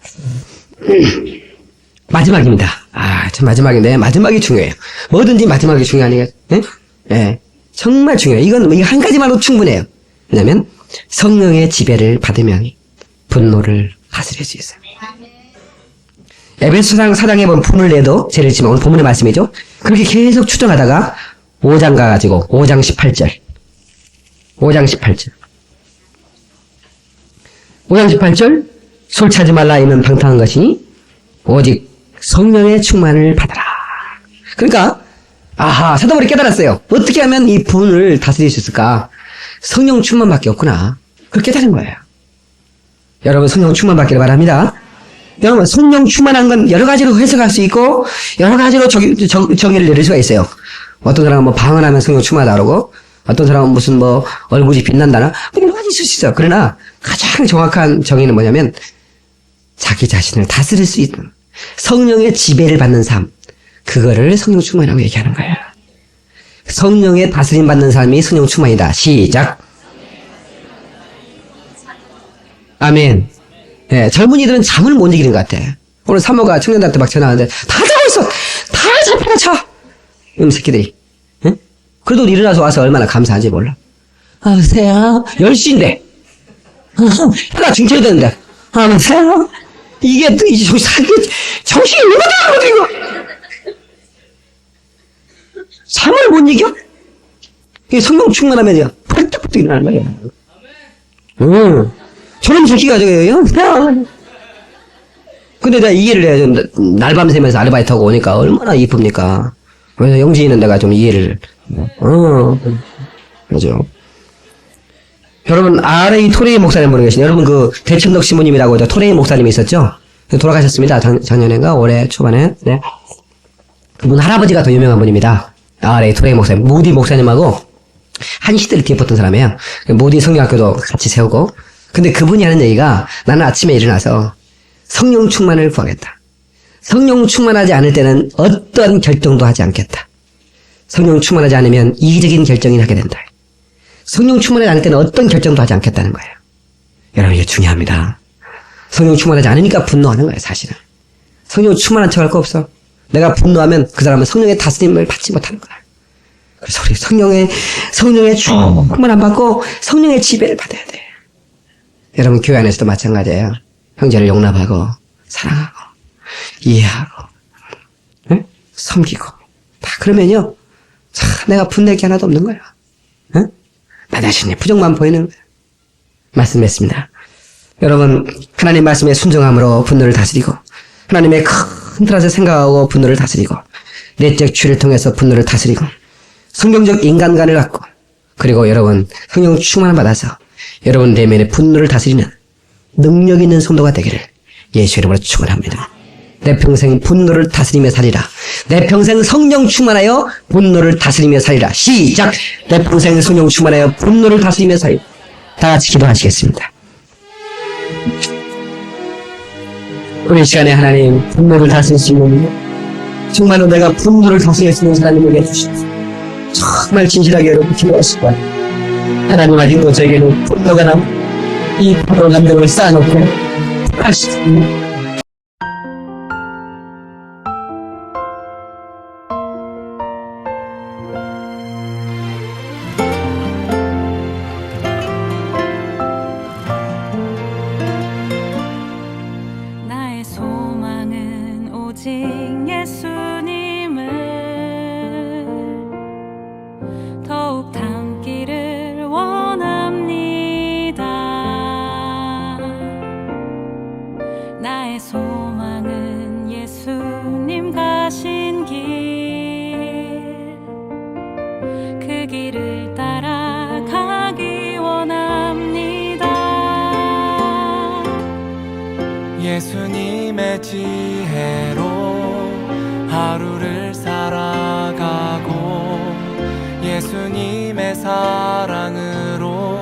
마지막입니다. 참 마지막인데, 마지막이 중요해요. 뭐든지 마지막이 중요하니까, 정말 중요해요. 이건 한 가지만으로 충분해요. 왜냐면, 성령의 지배를 받으면 분노를 다스릴 수 있어요. 에베소서 4장에 보면 분을 내도 죄를 지면, 오늘 본문의 말씀이죠. 그렇게 계속 추정하다가 5장 가가지고 5장 18절 5장 18절 술 차지 말라 이는 방탕한 것이니 오직 성령의 충만을 받아라. 그러니까 사도바울이 깨달았어요. 어떻게 하면 이 분을 다스릴 수 있을까? 성령 충만밖에 없구나. 그걸 깨달은 거예요. 여러분 성령 충만 받기를 바랍니다. 여러분 성령 충만한 건 여러 가지로 해석할 수 있고 여러 가지로 정의를 내릴 수가 있어요. 어떤 사람은 방언하면 성령 충만하다 그러고 어떤 사람은 무슨 얼굴이 빛난다나 여러 가지 있을 수 있어요. 그러나 가장 정확한 정의는 뭐냐면 자기 자신을 다스릴 수 있는 성령의 지배를 받는 삶, 그거를 성령 충만이라고 얘기하는 거예요. 성령의 다스림 받는 삶이 성령 충만이다. 시작. 아멘. 젊은이들은 잠을 못 이기는 것 같아. 오늘 사모가 청년들한테 막 전화하는데 다 자고 있어. 다 잡혀가 자. 이놈 새끼들이. 응? 그래도 일어나서 와서 얼마나 감사한지 몰라. 여보세요? 10시인데. 해가 중쳐야 되는데. 여보세요? 이게 또 이제 정신이 얼마나 나거든 이거. 잠을 못 이겨? 이게 성령 충만하면요. 벌떡벌떡 일어나는 거예요. 저놈 새끼가 저거예요. 근데 내가 이해를 해야죠. 날밤 새면서 아르바이트하고 오니까 얼마나 이쁩니까. 그래서 영진이는 내가 좀 이해를. 그죠. 여러분, R.A. 토레이 목사님 모르겠어요. 여러분, 대천덕 신부님이라고 토레이 목사님이 있었죠? 돌아가셨습니다. 작년인가? 올해 초반에. 네. 그분 할아버지가 더 유명한 분입니다. R.A. 토레이 목사님. 무디 목사님하고 한 시대를 뒤엎었던 사람이에요. 무디 성경학교도 같이 세우고. 근데 그분이 하는 얘기가 나는 아침에 일어나서 성령 충만을 구하겠다. 성령 충만하지 않을 때는 어떤 결정도 하지 않겠다. 성령 충만하지 않으면 이기적인 결정이 하게 된다. 성령 충만하지 않을 때는 어떤 결정도 하지 않겠다는 거예요. 여러분, 이게 중요합니다. 성령 충만하지 않으니까 분노하는 거예요, 사실은. 성령 충만한 척 할 거 없어. 내가 분노하면 그 사람은 성령의 다스림을 받지 못하는 거야. 그래서 우리 성령의 충만 안 받고 성령의 지배를 받아야 돼. 여러분, 교회 안에서도 마찬가지예요. 형제를 용납하고, 사랑하고, 이해하고, 응? 섬기고. 다 그러면요, 내가 분낼 게 하나도 없는 거예요. 응? 나 자신의 부정만 보이는 거예요. 말씀했습니다. 여러분, 하나님 말씀에 순종함으로 분노를 다스리고, 하나님의 큰 틀에서 생각하고 분노를 다스리고, 내적 추를 통해서 분노를 다스리고, 성경적 인간관을 갖고, 그리고 여러분 성령 충만을 받아서 여러분 내면의 분노를 다스리는 능력 있는 성도가 되기를 예수 이름으로 축원합니다. 내 평생 분노를 다스리며 살리라. 내 평생 성령 충만하여 분노를 다스리며 살리라. 시작. 내 평생 성령 충만하여 분노를 다스리며 살리라. 다 같이 기도하시겠습니다. 우리 시간에 하나님 분노를 다스릴 수 있는, 정말로 내가 분노를 다스릴 수 있는 사람에게 해주십시오. 정말 진실하게 여러분 기도하실 거예요. 하나님 아직도 저에게는 분노가 남고 이 포도 감정을 쌓아놓고 하십시오. 나의 소망은 오직 예수님을 더욱 닮기를 원합니다. 나의 소망은 예수님 가신 길, 그 길을 따라가기 원합니다. 예수님의 지혜로 하루를 살아가고, 예수님의 사랑으로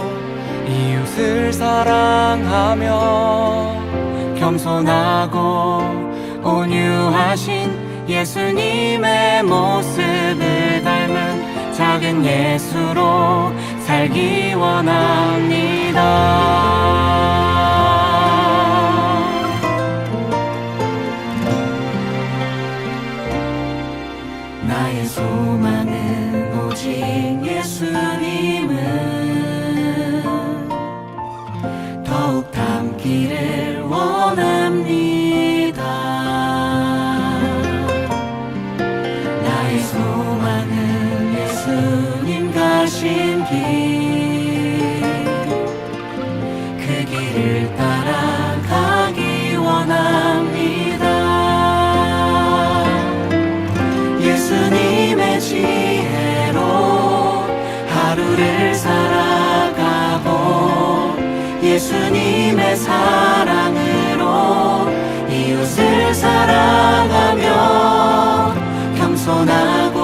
이웃을 사랑하며, 겸손하고 온유하신 예수님의 모습을 닮은 작은 예수로 살기 원합니다. 나의 소망은 오직 예수님을 더욱 닮기를 원합니다. 나의 소망은 예수님 가신 길, 그 길을 따라가기 원합니다. 예수님의 지혜로 하루를 살아가고, 예수님의 사랑으로 이웃을 사랑하며, 겸손하고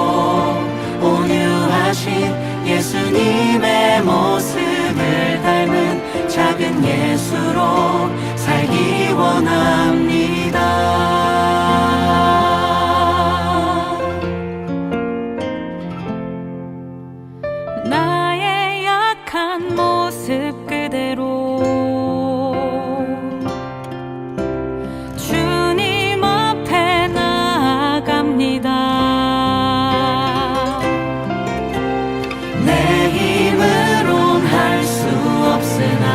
온유하신 예수님의 모습을 닮은 작은 예수로 살기 원합니다. 나의 약한 모습 그대로 주님 앞에 나아갑니다. 내 힘으론 할 수 없으나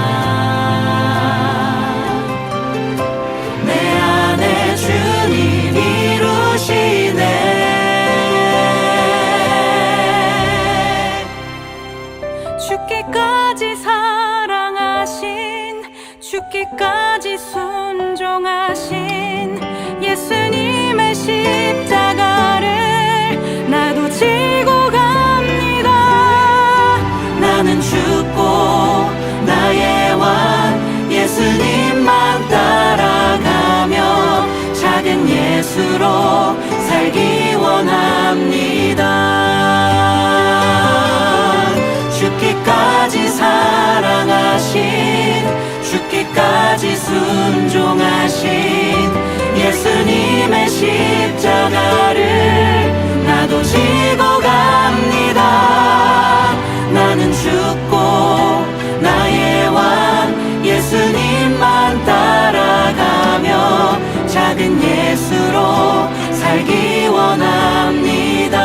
내 안에 주님 이루시네. 죽기까지 사랑하신, 죽기까지 순종하신 예수님의 십자가를 나도 지고 갑니다. 나는 죽고 나의 왕 예수님만 따라가며 작은 예수로 살기 원합니다. 죽기까지 사랑하신, 죽기까지 순종하신 예수님 예수님의 십자가를 나도 지고 갑니다. 나는 죽고 나의 왕 예수님만 따라가며 작은 예수로 살기 원합니다.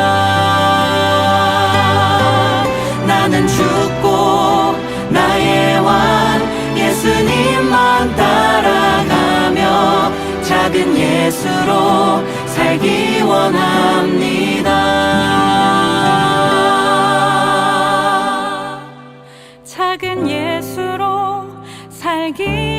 나는 죽고 나의 왕 예수님만 따라가며 작은 예수로 살기 원합니다. 작은 예수로 살기